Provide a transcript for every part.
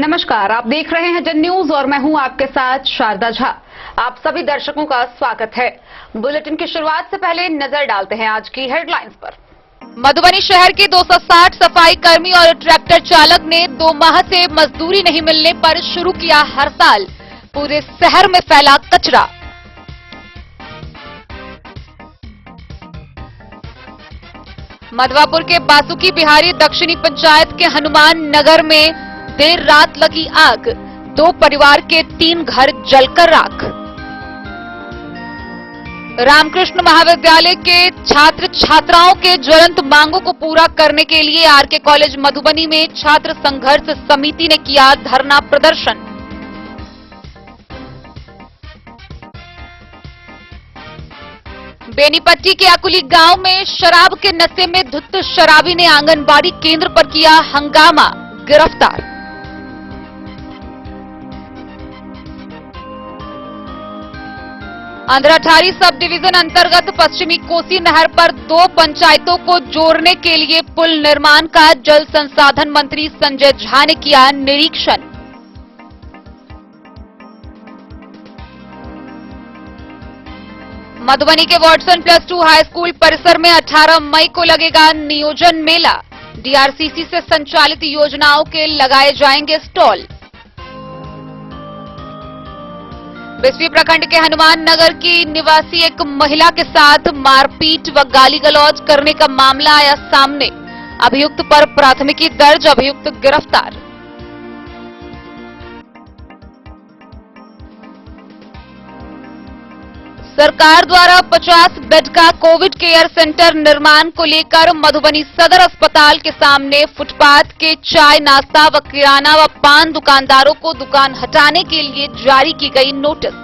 नमस्कार, आप देख रहे हैं जन न्यूज और मैं हूं आपके साथ शारदा झा। आप सभी दर्शकों का स्वागत है। बुलेटिन की शुरुआत से पहले नजर डालते हैं आज की हेडलाइंस पर। मधुबनी शहर के 260 सफाई कर्मी और ट्रैक्टर चालक ने 2 माह से मजदूरी नहीं मिलने पर शुरू किया हड़ताल। पूरे शहर में फैला कचरा। मधवापुर के बासुकी बिहारी दक्षिणी पंचायत के हनुमान नगर में देर रात लगी आग, 2 परिवार के 3 घर जलकर राख। रामकृष्ण महाविद्यालय के छात्र छात्राओं के ज्वलंत मांगों को पूरा करने के लिए आरके कॉलेज मधुबनी में छात्र संघर्ष समिति ने किया धरना प्रदर्शन। बेनीपट्टी के अकुली गांव में शराब के नशे में धुत शराबी ने आंगनबाड़ी केंद्र पर किया हंगामा, गिरफ्तार। अंधराठारी सब डिवीजन अंतर्गत पश्चिमी कोसी नहर पर 2 पंचायतों को जोड़ने के लिए पुल निर्माण का जल संसाधन मंत्री संजय झा ने किया निरीक्षण। मधुबनी के वॉटसन +2 हाई स्कूल परिसर में 18 मई को लगेगा नियोजन मेला। डीआरसीसी से संचालित योजनाओं के लगाए जाएंगे स्टॉल। बिस्वी प्रखंड के हनुमान नगर की निवासी एक महिला के साथ मारपीट व गाली गलौज करने का मामला आया सामने। अभियुक्त पर प्राथमिकी दर्ज, अभियुक्त गिरफ्तार। सरकार द्वारा 50 बेड का कोविड केयर सेंटर निर्माण को लेकर मधुबनी सदर अस्पताल के सामने फुटपाथ के चाय नाश्ता व किराना व पान दुकानदारों को दुकान हटाने के लिए जारी की गई नोटिस।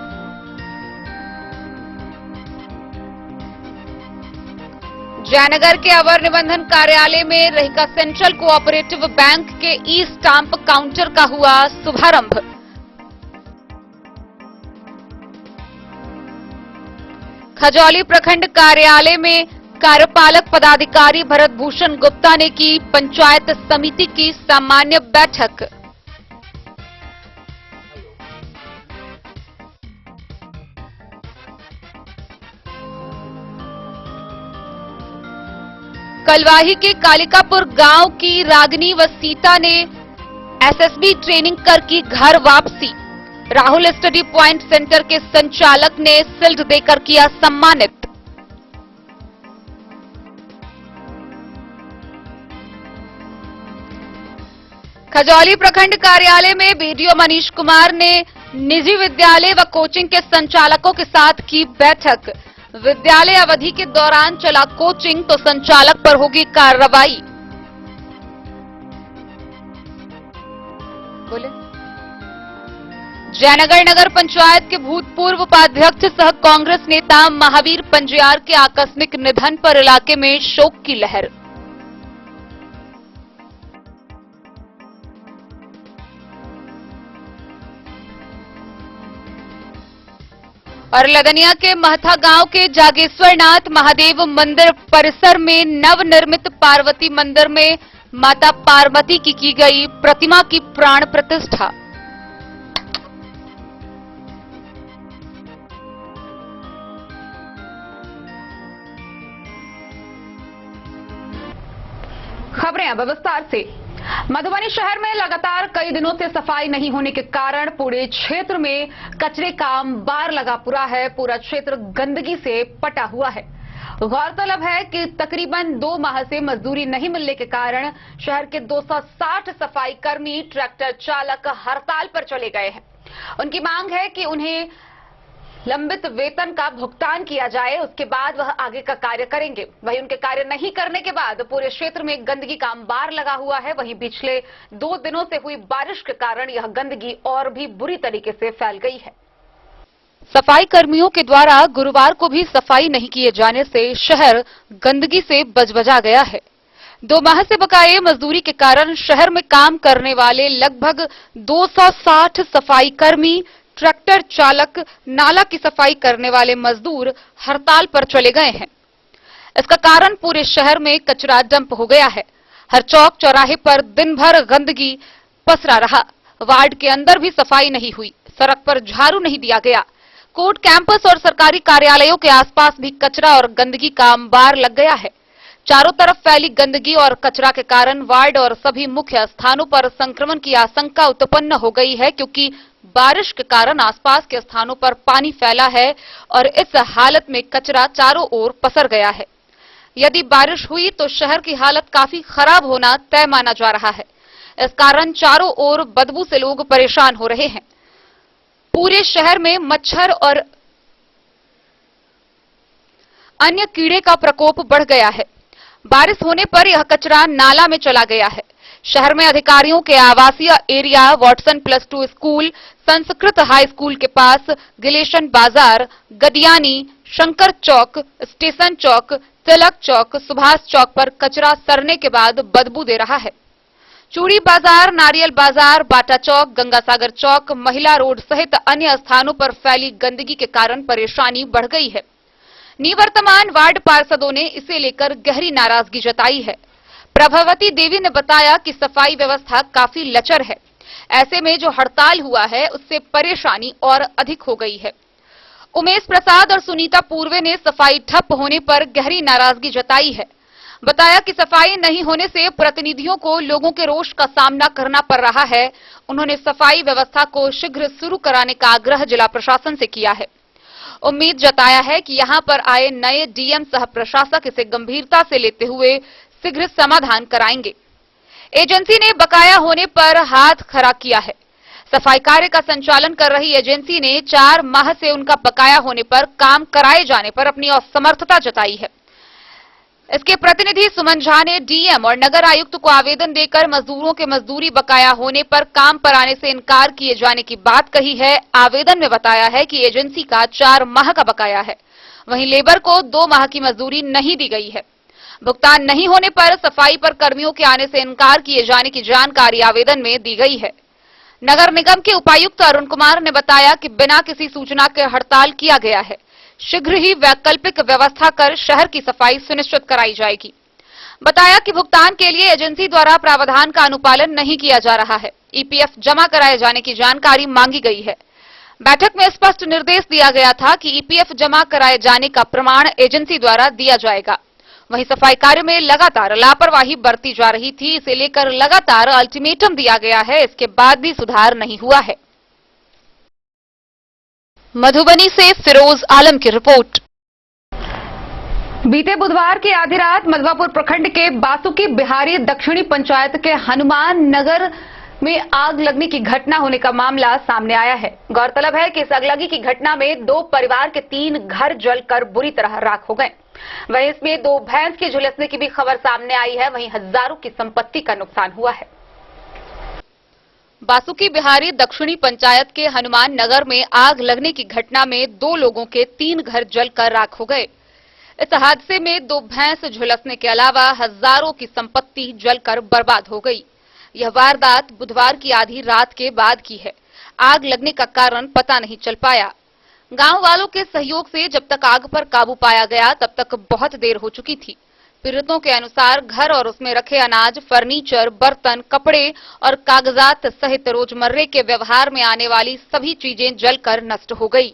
जयनगर के अवर निबंधन कार्यालय में रहेगा सेंट्रल कोऑपरेटिव बैंक के ई स्टाम्प काउंटर का हुआ शुभारंभ। खजौली प्रखंड कार्यालय में कार्यपालक पदाधिकारी भरत भूषण गुप्ता ने की पंचायत समिति की सामान्य बैठक। कलवाही के कालिकापुर गांव की रागिनी व सीता ने एसएसबी ट्रेनिंग कर की घर वापसी। राहुल स्टडी पॉइंट सेंटर के संचालक ने शील्ड देकर किया सम्मानित। खजौली प्रखंड कार्यालय में बीडीओ मनीष कुमार ने निजी विद्यालय व कोचिंग के संचालकों के साथ की बैठक। विद्यालय अवधि के दौरान चला कोचिंग तो संचालक पर होगी कार्रवाई। बोले जयनगर नगर पंचायत के भूतपूर्व उपाध्यक्ष सह कांग्रेस नेता महावीर पंजियार के आकस्मिक निधन पर इलाके में शोक की लहर। और लदनिया के महथा गांव के जागेश्वरनाथ महादेव मंदिर परिसर में नवनिर्मित पार्वती मंदिर में माता पार्वती की गई प्रतिमा की प्राण प्रतिष्ठा। खबरें अब विस्तार से। मधुबनी शहर में लगातार कई दिनों से सफाई नहीं होने के कारण पूरे क्षेत्र में कचरे का अंबार लगा पूरा है। पूरा क्षेत्र गंदगी से पटा हुआ है। गौरतलब है कि तकरीबन 2 माह से मजदूरी नहीं मिलने के कारण शहर के 260 सफाई कर्मी, ट्रैक्टर चालक हड़ताल पर चले गए हैं। उनकी मांग है कि उन्हें लंबित वेतन का भुगतान किया जाए, उसके बाद वह आगे का कार्य करेंगे। वहीं उनके कार्य नहीं करने के बाद पूरे क्षेत्र में गंदगी का अंबार लगा हुआ है। वहीं पिछले 2 दिनों से हुई बारिश के कारण यह गंदगी और भी बुरी तरीके से फैल गई है। सफाई कर्मियों के द्वारा गुरुवार को भी सफाई नहीं किए जाने से शहर गंदगी से बजबजा गया है। 2 माह से बकाये मजदूरी के कारण शहर में काम करने वाले लगभग 260 सफाई कर्मी, ट्रैक्टर चालक, नाला की सफाई करने वाले मजदूर हड़ताल पर चले गए हैं। इसका कारण पूरे शहर में कचरा डंप हो गया है। हर चौक चौराहे पर दिन भर गंदगी पसरा रहा। वार्ड के अंदर भी सफाई नहीं हुई, सड़क पर झाड़ू नहीं दिया गया। कोर्ट कैंपस और सरकारी कार्यालयों के आसपास भी कचरा और गंदगी का अंबार लग गया है। चारों तरफ फैली गंदगी और कचरा के कारण वार्ड और सभी मुख्य स्थानों पर संक्रमण की आशंका उत्पन्न हो गई है, क्योंकि बारिश के कारण आसपास के स्थानों पर पानी फैला है और इस हालत में कचरा चारों ओर पसर गया है। यदि बारिश हुई तो शहर की हालत काफी खराब होना तय माना जा रहा है। इस कारण चारों ओर बदबू से लोग परेशान हो रहे हैं। पूरे शहर में मच्छर और अन्य कीड़े का प्रकोप बढ़ गया है। बारिश होने पर यह कचरा नाला में चला गया है। शहर में अधिकारियों के आवासीय area, Watson +2 school, Sanskrit high school के पास, गिलेशन बाजार, गदियानी, शंकर चौक, स्टेशन चौक, तिलक चौक, सुभाष चौक पर कचरा सड़ने के बाद बदबू दे रहा है। चूड़ी बाजार, नारियल बाजार, बाटा चौक, गंगासागर चौक, महिला रोड सहित अन्य स्थानों पर फैली गंदगी के कारण परेशानी बढ़ गई है। निवर्तमान वार्ड पार्षदों ने इसे लेकर गहरी नाराजगी जताई है। प्रभावती देवी ने बताया कि सफाई व्यवस्था काफी लचर है। ऐसे में जो हड़ताल हुआ है उससे परेशानी और अधिक हो गई है। उमेश प्रसाद और सुनीता पूर्वे ने सफाई ठप होने पर गहरी नाराजगी जताई है। बताया कि सफाई नहीं होने से प्रतिनिधियों को लोगों के रोष का सामना करना पड़ रहा है। उन्होंने सफाई व्यवस्था को शीघ्र शुरू कराने का आग्रह जिला प्रशासन से किया है। उम्मीद जताया है कि यहां पर आए नए डीएम सह प्रशासक इसे गंभीरता से लेते हुए शीघ्र समाधान कराएंगे। एजेंसी ने बकाया होने पर हाथ खड़ा किया है। सफाई कार्य का संचालन कर रही एजेंसी ने 4 माह से उनका बकाया होने पर काम कराए जाने पर अपनी असमर्थता जताई है। इसके प्रतिनिधि सुमन झा ने डीएम और नगर आयुक्त को आवेदन देकर मजदूरों के मजदूरी बकाया होने पर काम पर आने से इनकार किए जाने की बात कही है। आवेदन में बताया है कि एजेंसी का 4 माह का बकाया है, वहीं लेबर को 2 माह की मजदूरी नहीं दी गई है। भुगतान नहीं होने पर सफाई पर कर्मियों के आने से इनकार किए जाने की जानकारी आवेदन में दी गई है। नगर निगम के उपायुक्त अरुण कुमार ने बताया कि बिना किसी सूचना के हड़ताल किया गया है। शीघ्र ही वैकल्पिक व्यवस्था कर शहर की सफाई सुनिश्चित कराई जाएगी। बताया कि भुगतान के लिए एजेंसी द्वारा प्रावधान का अनुपालन नहीं किया जा रहा है। ईपीएफ जमा कराए जाने की जानकारी मांगी गई है। बैठक में स्पष्ट निर्देश दिया गया था कि ईपीएफ जमा कराए जाने का प्रमाण एजेंसी द्वारा दिया जाएगा। वहीं सफाई कार्य में लगातार लापरवाही बरती जा रही थी, इसे लेकर लगातार अल्टीमेटम दिया गया है। इसके बाद भी सुधार नहीं हुआ है। मधुबनी से फिरोज आलम की रिपोर्ट। बीते बुधवार की आधी रात मधवापुर प्रखंड के बासुकी बिहारी दक्षिणी पंचायत के हनुमान नगर में आग लगने की घटना होने का मामला सामने आया है। गौरतलब है कि इस आगलगी की घटना में 2 परिवार के 3 घर जलकर बुरी तरह राख हो गए। वहीं इसमें 2 भैंस के झुलसने की भी खबर सामने आई है। वहीं हजारों की संपत्ति का नुकसान हुआ है। बासुकी बिहारी दक्षिणी पंचायत के हनुमान नगर में आग लगने की घटना में 2 लोगों के 3 घर जलकर राख हो गए। इस हादसे में 2 भैंस झुलसने के अलावा हजारों की संपत्ति जलकर बर्बाद हो गई। यह वारदात बुधवार की आधी रात के बाद की है। आग लगने का कारण पता नहीं चल पाया। गांव वालों के सहयोग से जब तक आग पर काबू पाया गया तब तक बहुत देर हो चुकी थी। पीड़ितों के अनुसार घर और उसमें रखे अनाज, फर्नीचर, बर्तन, कपड़े और कागजात सहित रोजमर्रे के व्यवहार में आने वाली सभी चीजें जलकर नष्ट हो गई।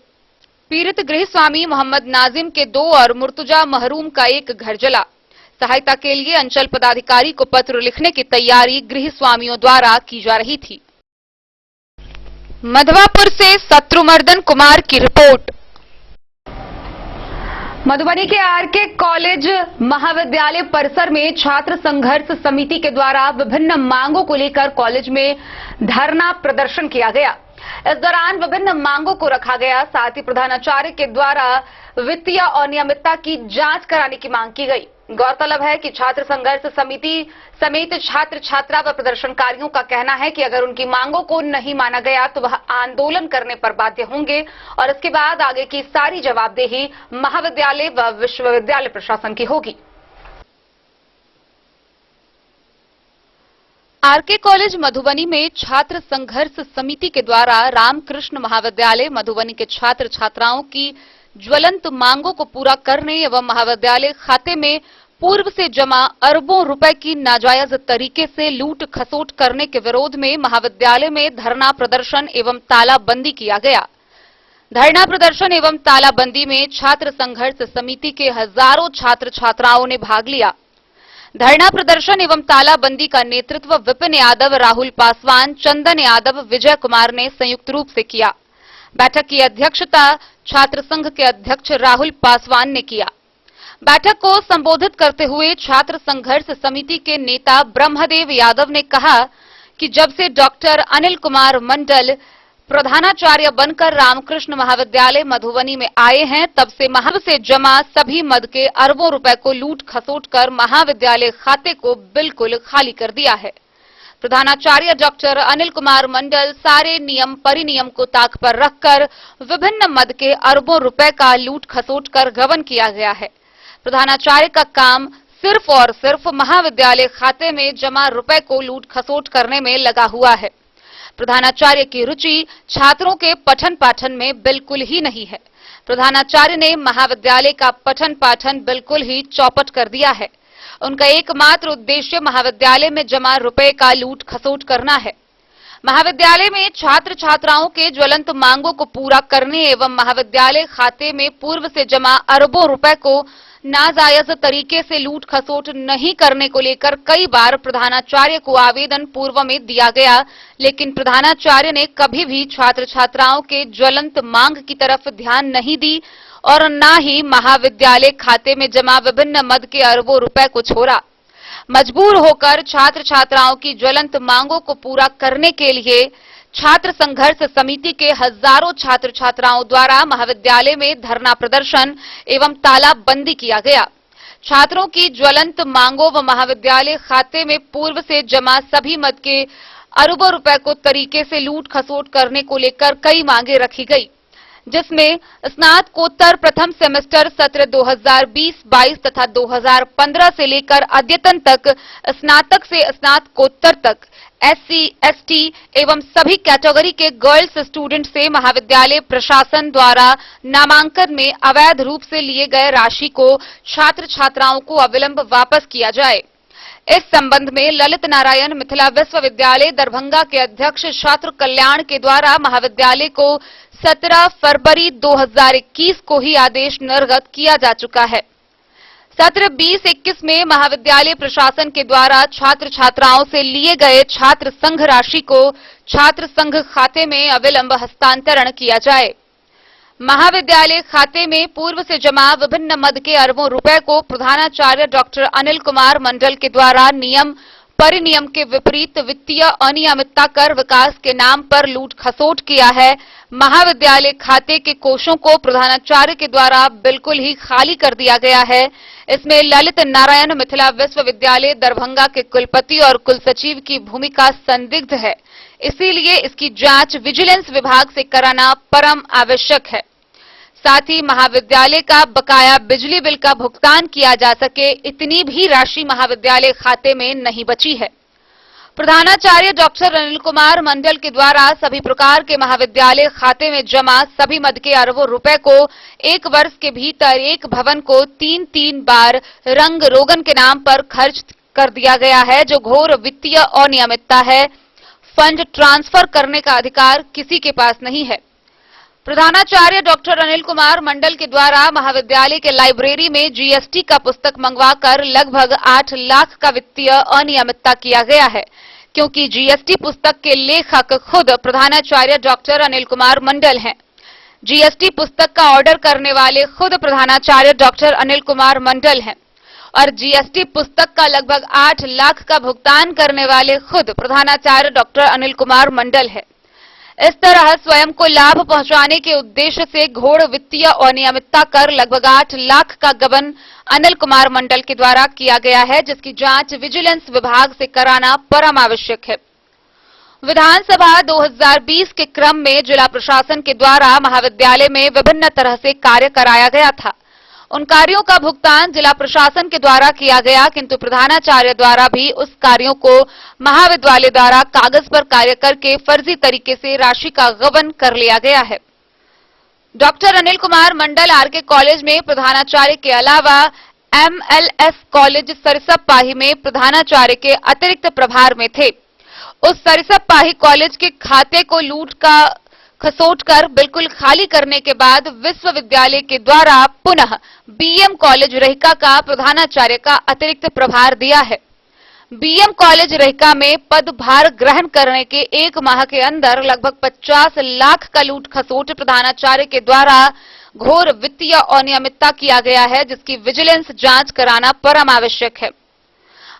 पीड़ित गृह स्वामी मोहम्मद नाजिम के 2 और मुर्तुजा महरूम का 1 घर जला। सहायता के लिए अंचल पदाधिकारी को पत्र लिखने की तैयारी गृह स्वामियों द्वारा की जा रही थी। मधवापुर से शत्रुमर्दन कुमार की रिपोर्ट। मधुबनी के आरके कॉलेज महाविद्यालय परिसर में छात्र संघर्ष समिति के द्वारा विभिन्न मांगों को लेकर कॉलेज में धरना प्रदर्शन किया गया। इस दौरान विभिन्न मांगों को रखा गया। साथ ही प्रधानाचार्य के द्वारा वित्तीय अनियमितता की जांच कराने की मांग की गई। गौरतलब है कि छात्र संघर्ष समिति समेत छात्र छात्रा व प्रदर्शनकारियों का कहना है कि अगर उनकी मांगों को नहीं माना गया तो वह आंदोलन करने पर बाध्य होंगे और इसके बाद आगे की सारी जवाबदेही महाविद्यालय व विश्वविद्यालय प्रशासन की होगी। आरके कॉलेज मधुबनी में छात्र संघर्ष समिति के द्वारा रामकृष्ण महाविद्यालय मधुबनी के छात्र छात्राओं की ज्वलंत मांगों को पूरा करने एवं महाविद्यालय खाते में पूर्व से जमा अरबों रुपए की नाजायज तरीके से लूट खसोट करने के विरोध में महाविद्यालय में धरना प्रदर्शन एवं तालाबंदी किया गया। धरना प्रदर्शन एवं तालाबंदी में छात्र संघर्ष समिति के हजारों छात्र छात्राओं ने भाग लिया। धरना प्रदर्शन एवं तालाबंदी का नेतृत्व विपिन यादव, राहुल पासवान, चंदन यादव, विजय कुमार ने संयुक्त रूप से किया। बैठक की अध्यक्षता छात्र संघ के अध्यक्ष राहुल पासवान ने किया। बैठक को संबोधित करते हुए छात्र संघर्ष समिति के नेता ब्रह्मदेव यादव ने कहा कि जब से डॉक्टर अनिल कुमार मंडल प्रधानाचार्य बनकर रामकृष्ण महाविद्यालय मधुबनी में आए हैं, तब से महाविद्यालय से जमा सभी मद के अरबों रुपए को लूट खसोट कर महाविद्यालय खाते को बिल्कुल खाली कर दिया है। प्रधानाचार्य डॉक्टर अनिल कुमार मंडल सारे नियम परिनियम को ताक पर रखकर विभिन्न मद के अरबों रुपए का लूट खसोट कर गबन किया गया है। प्रधानाचार्य का काम सिर्फ और सिर्फ महाविद्यालय खाते में जमा रुपए को लूट खसोट करने में लगा हुआ है। प्रधानाचार्य की रुचि छात्रों के पठन पाठन में बिल्कुल ही नहीं है। प्रधानाचार्य ने महाविद्यालय का पठन पाठन बिल्कुल ही चौपट कर दिया है। उनका एकमात्र उद्देश्य महाविद्यालय में जमा रुपए का लूट खसोट करना है। महाविद्यालय में छात्र छात्राओं के ज्वलंत मांगों को पूरा करने एवं महाविद्यालय खाते में पूर्व से जमा अरबों रुपए को नाजायज तरीके से लूट खसोट नहीं करने को लेकर कई बार प्रधानाचार्य को आवेदन पूर्व में दिया गया, लेकिन प्रधानाचार्य ने कभी भी छात्र छात्राओं के ज्वलंत मांग की तरफ ध्यान नहीं दी और न ही महाविद्यालय खाते में जमा विभिन्न मद के अरबों रुपए को छोड़ा। मजबूर होकर छात्र छात्राओं की ज्वलंत मांगों को पूरा करने के लिए छात्र संघर्ष समिति के हजारों छात्र छात्राओं द्वारा महाविद्यालय में धरना प्रदर्शन एवं तालाबंदी किया गया। छात्रों की ज्वलंत मांगों व महाविद्यालय खाते में पूर्व से जमा सभी मद के अरबों रुपए को तरीके से लूट खसोट करने को लेकर कई मांगे रखी गई, जिसमें स्नातकोत्तर प्रथम सेमेस्टर सत्र 2020-22 तथा 2015 से लेकर अद्यतन तक स्नातक से स्नातकोत्तर तक SC, ST एवं सभी कैटेगरी के गर्ल्स स्टूडेंट से महाविद्यालय प्रशासन द्वारा नामांकन में अवैध रूप से लिए गए राशि को छात्र छात्राओं को अविलंब वापस किया जाए। इस संबंध में ललित नारायण मिथिला विश्वविद्यालय दरभंगा के अध्यक्ष छात्र कल्याण के द्वारा महाविद्यालय को 17 फरवरी 2021 को ही आदेश निर्गत किया जा चुका है। सत्र 20-21 में महाविद्यालय प्रशासन के द्वारा छात्र छात्राओं से लिए गए छात्र संघ राशि को छात्र संघ खाते में अविलंब हस्तांतरण किया जाए। महाविद्यालय खाते में पूर्व से जमा विभिन्न मद के अरबों रुपए को प्रधानाचार्य डॉक्टर अनिल कुमार मंडल के द्वारा नियम परिनियम के विपरीत वित्तीय अनियमितता कर विकास के नाम पर लूट खसोट किया है। महाविद्यालय खाते के कोषों को प्रधानाचार्य के द्वारा बिल्कुल ही खाली कर दिया गया है। इसमें ललित नारायण मिथिला विश्वविद्यालय दरभंगा के कुलपति और कुलसचिव की भूमिका संदिग्ध है, इसीलिए इसकी जांच विजिलेंस विभाग से कराना परम आवश्यक है। साथ ही महाविद्यालय का बकाया बिजली बिल का भुगतान किया जा सके, इतनी भी राशि महाविद्यालय खाते में नहीं बची है। प्रधानाचार्य डॉक्टर अनिल कुमार मंडल के द्वारा सभी प्रकार के महाविद्यालय खाते में जमा सभी मद के अरबों रुपए को एक वर्ष के भीतर एक भवन को 3-3 बार रंग रोगन के नाम पर खर्च कर दिया गया है, जो घोर वित्तीय अनियमितता है। फंड ट्रांसफर करने का अधिकार किसी के पास नहीं है। प्रधानाचार्य डॉक्टर अनिल कुमार मंडल के द्वारा महाविद्यालय के लाइब्रेरी में जीएसटी का पुस्तक मंगवाकर लगभग 8 लाख का वित्तीय अनियमितता किया गया है, क्योंकि जीएसटी पुस्तक के लेखक खुद प्रधानाचार्य डॉक्टर अनिल कुमार मंडल हैं। जीएसटी पुस्तक का ऑर्डर करने वाले खुद प्रधानाचार्य डॉक्टर अनिल कुमार मंडल हैं और जीएसटी पुस्तक का लगभग 8 लाख का भुगतान करने वाले खुद प्रधानाचार्य डॉक्टर अनिल कुमार मंडल है। इस तरह स्वयं को लाभ पहुंचाने के उद्देश्य से घोर वित्तीय अनियमितता कर लगभग 8 लाख का गबन अनिल कुमार मंडल के द्वारा किया गया है, जिसकी जांच विजिलेंस विभाग से कराना परम आवश्यक है। विधानसभा 2020 के क्रम में जिला प्रशासन के द्वारा महाविद्यालय में विभिन्न तरह से कार्य कराया गया था। उन कार्यों का भुगतान जिला प्रशासन के द्वारा किया गया, किंतु प्रधानाचार्य द्वारा भी उस कार्यों को महाविद्यालय द्वारा कागज पर कार्य करके फर्जी तरीके से राशि का गबन कर लिया गया है। Doctor Anil Kumar Mandal R K college में प्रधानाचार्य के अलावा MLS कॉलेज सरिसप-पाही में प्रधानाचार्य के अतिरिक्त प्रभार में थे। उस सरिसप-पाही कॉलेज के खाते को लूट का खसोट कर बिल्कुल खाली करने के बाद विश्वविद्यालय के द्वारा पुनः BM कॉलेज रहिका का प्रधानाचार्य का अतिरिक्त प्रभार दिया है। BM कॉलेज रहिका में पदभार ग्रहण करने के 1 माह के अंदर लगभग 50 लाख का लूट खसोट प्रधानाचार्य के द्वारा घोर वित्तीय अनियमितता किया गया है, जिसकी विजिलेंस जांच कराना परम आवश्यक है।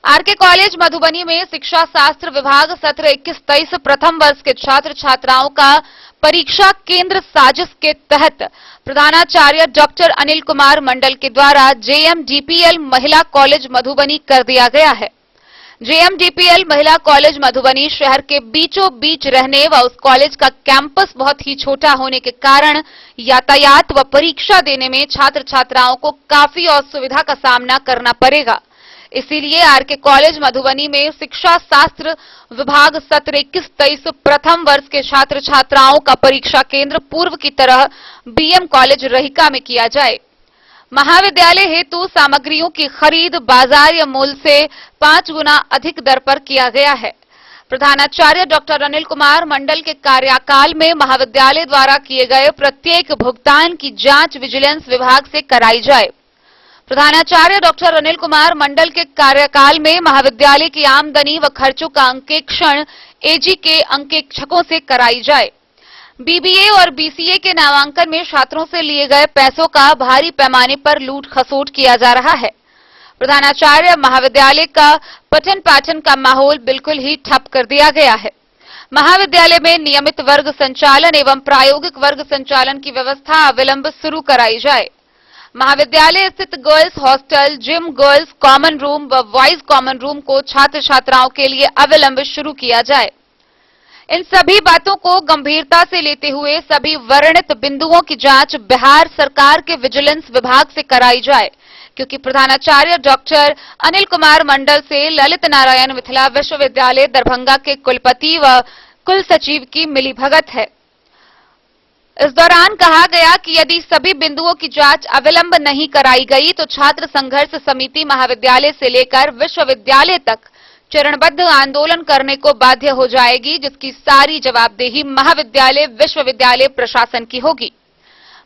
आरके कॉलेज मधुबनी में शिक्षा शास्त्र विभाग सत्र 21-23 प्रथम वर्ष के छात्र छात्राओं का परीक्षा केंद्र साजिश के तहत प्रधानाचार्य डॉक्टर अनिल कुमार मंडल के द्वारा JMDPL महिला कॉलेज मधुबनी कर दिया गया है। JMDPL महिला कॉलेज मधुबनी शहर के बीचों बीच रहने व उस कॉलेज का कैंपस बहुत ही छोटा होने के कारण यातायात व परीक्षा देने में छात्र छात्राओं को काफी असुविधा का सामना करना पड़ेगा। इसीलिए आरके कॉलेज मधुबनी में शिक्षा शास्त्र विभाग सत्र 21-23 प्रथम वर्ष के छात्र छात्राओं का परीक्षा केंद्र पूर्व की तरह BM कॉलेज रहिका में किया जाए। महाविद्यालय हेतु सामग्रियों की खरीद बाजार या मूल्य से 5 गुना अधिक दर पर किया गया है। प्रधानाचार्य डॉक्टर अनिल कुमार मंडल के कार्यकाल में महाविद्यालय द्वारा किए गए प्रत्येक भुगतान की जांच विजिलेंस विभाग से कराई जाए। प्रधानाचार्य डॉक्टर अनिल कुमार मंडल के कार्यकाल में महाविद्यालय की आमदनी व खर्चों का अंकेक्षण AG के अंकेक्षकों से कराई जाए। BBA और BCA के नामांकन में छात्रों से लिए गए पैसों का भारी पैमाने पर लूट खसोट किया जा रहा है। प्रधानाचार्य महाविद्यालय का पठन पाठन का माहौल बिल्कुल ही ठप कर दिया गया है। महाविद्यालय में नियमित वर्ग संचालन एवं प्रायोगिक वर्ग संचालन की व्यवस्था अविलंब शुरू कराई जाए। महाविद्यालय स्थित girls hostel, gym, girls common room व बॉयज कॉमन रूम को छात्र छात्राओं के लिए अविलंब शुरू किया जाए। इन सभी बातों को गंभीरता से लेते हुए सभी वर्णित बिंदुओं की जांच बिहार सरकार के विजिलेंस विभाग से कराई जाए, क्योंकि प्रधानाचार्य डॉक्टर अनिल कुमार मंडल से ललित नारायण मिथिला विश्वविद्यालय दरभंगा के कुलपति व कुल सचिव की मिलीभगत है। इस दौरान कहा गया कि यदि सभी बिंदुओं की जांच अविलंब नहीं कराई गई तो छात्र संघर्ष समिति महाविद्यालय से लेकर विश्वविद्यालय तक चरणबद्ध आंदोलन करने को बाध्य हो जाएगी, जिसकी सारी जवाबदेही महाविद्यालय विश्वविद्यालय प्रशासन की होगी।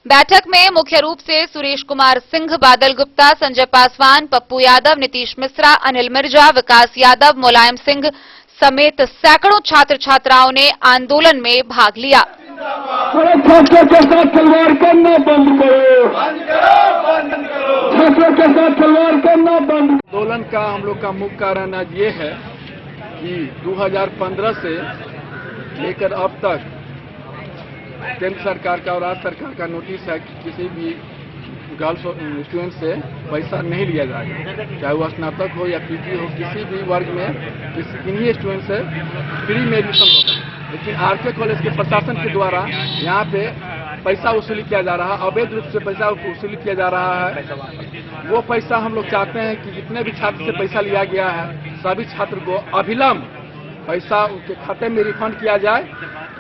बैठक में मुख्य रूप से सुरेश कुमार सिंह, बादल गुप्ता, संजय पासवान, पप्पू यादव, नीतीश मिश्रा, अनिल मिर्जा, विकास यादव, मुलायम सिंह समेत सैकड़ों छात्र छात्राओं ने आंदोलन में भाग लिया। छात्रों के साथ खिलवाड़ करना बंद करो, छात्रों के साथ खिलवाड़ करना बंद। आंदोलन का हम लोग का मुख्य कारण आज ये है कि 2015 से लेकर अब तक केंद्र सरकार का और राज्य सरकार का नोटिस है कि किसी भी गर्ल्स स्टूडेंट से पैसा नहीं लिया जाएगा, चाहे वो स्नातक हो या PG हो, किसी भी वर्ग में किन्हीं स्टूडेंट से फ्री में एडमिशन होगा। लेकिन आरके कॉलेज के प्रशासन के द्वारा यहाँ पे पैसा वसूली किया जा रहा है, अवैध रूप से पैसा वसूली किया जा रहा है। वो पैसा हम लोग चाहते हैं कि जितने भी छात्र से पैसा लिया गया है सभी छात्र को अविलंब पैसा उनके खाते में रिफंड किया जाए,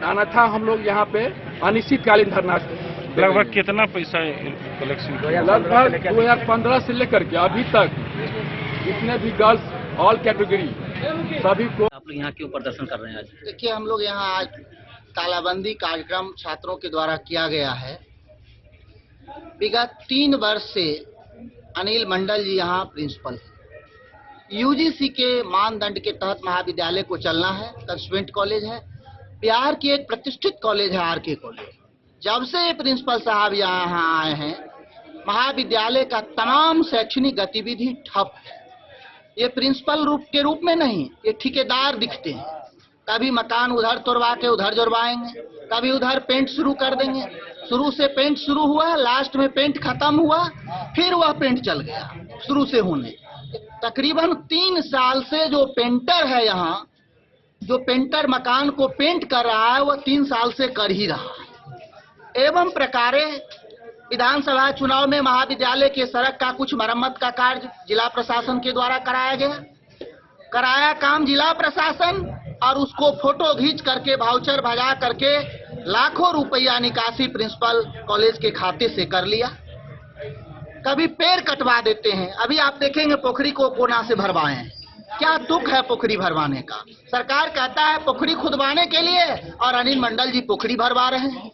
अन्यथा हम लोग यहाँ पे अनिश्चितकालीन धरना। लगभग कितना पैसा कलेक्शन? लगभग 2015 से लेकर के अभी तक जितने भी गर्ल्स ऑल कैटेगरी सभी को। आप लोग यहाँ क्यों प्रदर्शन कर रहे हैं आज? देखिए, हम लोग यहाँ आज तालाबंदी कार्यक्रम छात्रों के द्वारा किया गया है। विगत 3 वर्ष से अनिल मंडल जी यहाँ प्रिंसिपल है। UGC के मानदंड के तहत महाविद्यालय को चलना है, कंस्टिट्यूएंट कॉलेज है, बिहार की एक प्रतिष्ठित कॉलेज है आरके कॉलेज। जब से ये प्रिंसिपल साहब यहाँ आए हैं, महाविद्यालय का तमाम शैक्षणिक गतिविधि ठप है। ये प्रिंसिपल के रूप में नहीं, ये ठेकेदार दिखते हैं। कभी मकान उधर तोड़वा के उधर जुड़वाएंगे, कभी उधर पेंट शुरू कर देंगे। शुरू से पेंट शुरू हुआ, लास्ट में पेंट खत्म हुआ, फिर वह पेंट चल गया शुरू से होने। तकरीबन 3 साल से जो पेंटर है यहाँ, जो पेंटर मकान को पेंट कर रहा है, वह 3 साल से कर ही रहा है। एवं प्रकारे विधानसभा चुनाव में महाविद्यालय के सड़क का कुछ मरम्मत का कार्य जिला प्रशासन के द्वारा कराया काम जिला प्रशासन, और उसको फोटो खींच करके वाउचर भजा करके लाखों रुपया निकासी प्रिंसिपल कॉलेज के खाते से कर लिया। कभी पेड़ कटवा देते हैं। अभी आप देखेंगे पोखरी को कोना से भरवाए हैं। क्या दुख है पोखरी भरवाने का? सरकार कहता है पोखरी खुदवाने के लिए और अनिल मंडल जी पोखरी भरवा रहे हैं।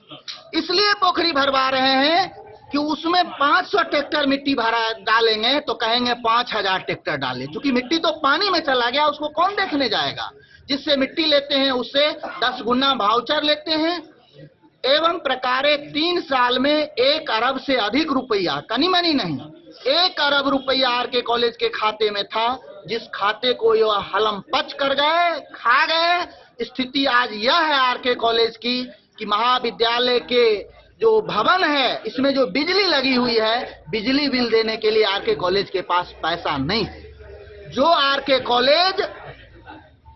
इसलिए पोखरी भरवा रहे हैं कि उसमें 500 ट्रैक्टर मिट्टी भरा डालेंगे तो कहेंगे 5000 ट्रैक्टर डालें। क्योंकि मिट्टी तो पानी में चला गया, उसको कौन देखने जाएगा? जिससे मिट्टी लेते हैं उससे 10 गुना वाउचर लेते हैं। एवं प्रकारे 3 साल में 1 अरब से अधिक रुपया, कनी मनी नहीं, 1 अरब रुपया आरके कॉलेज के खाते में था, जिस खाते को ये हलम पच कर गए, खा गए। स्थिति आज यह है आरके कॉलेज की कि महाविद्यालय के जो भवन है, इसमें जो बिजली लगी हुई है, बिजली बिल देने के लिए आरके कॉलेज के पास पैसा नहीं है। जो आरके कॉलेज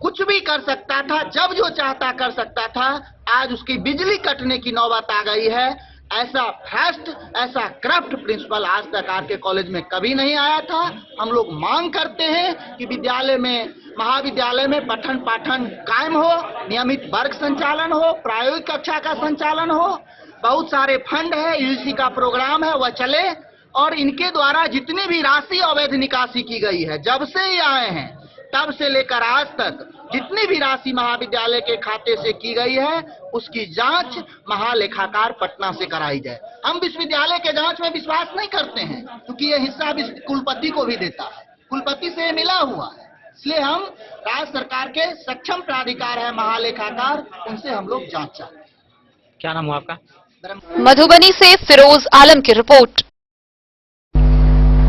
कुछ भी कर सकता था, जब जो चाहता कर सकता था, आज उसकी बिजली कटने की नौबत आ गई है। ऐसा फैस्ट, ऐसा करप्ट प्रिंसिपल आज तक आरके कॉलेज में कभी नहीं आया था। हम लोग मांग करते हैं कि विद्यालय में, महाविद्यालय में पठन पाठन कायम हो, नियमित वर्ग संचालन हो, प्रायोगिक कक्षा का संचालन हो। बहुत सारे फंड है, यूजीसी का प्रोग्राम है, वह चले। और इनके द्वारा जितनी भी राशि अवैध निकासी की गई है, जब से ये आए हैं तब से लेकर आज तक जितनी भी राशि महाविद्यालय के खाते से की गई है, उसकी जांच महालेखाकार पटना से कराई जाए। हम विश्वविद्यालय के जांच में विश्वास नहीं करते हैं, क्योंकि ये हिस्सा कुलपति को भी देता है, कुलपति से मिला हुआ है। इसलिए हम राज्य सरकार के सक्षम प्राधिकार है महालेखाकार, उनसे हम लोग जांच चाहते हैं। क्या नाम हुआ आपका? मधुबनी से फिरोज आलम की रिपोर्ट।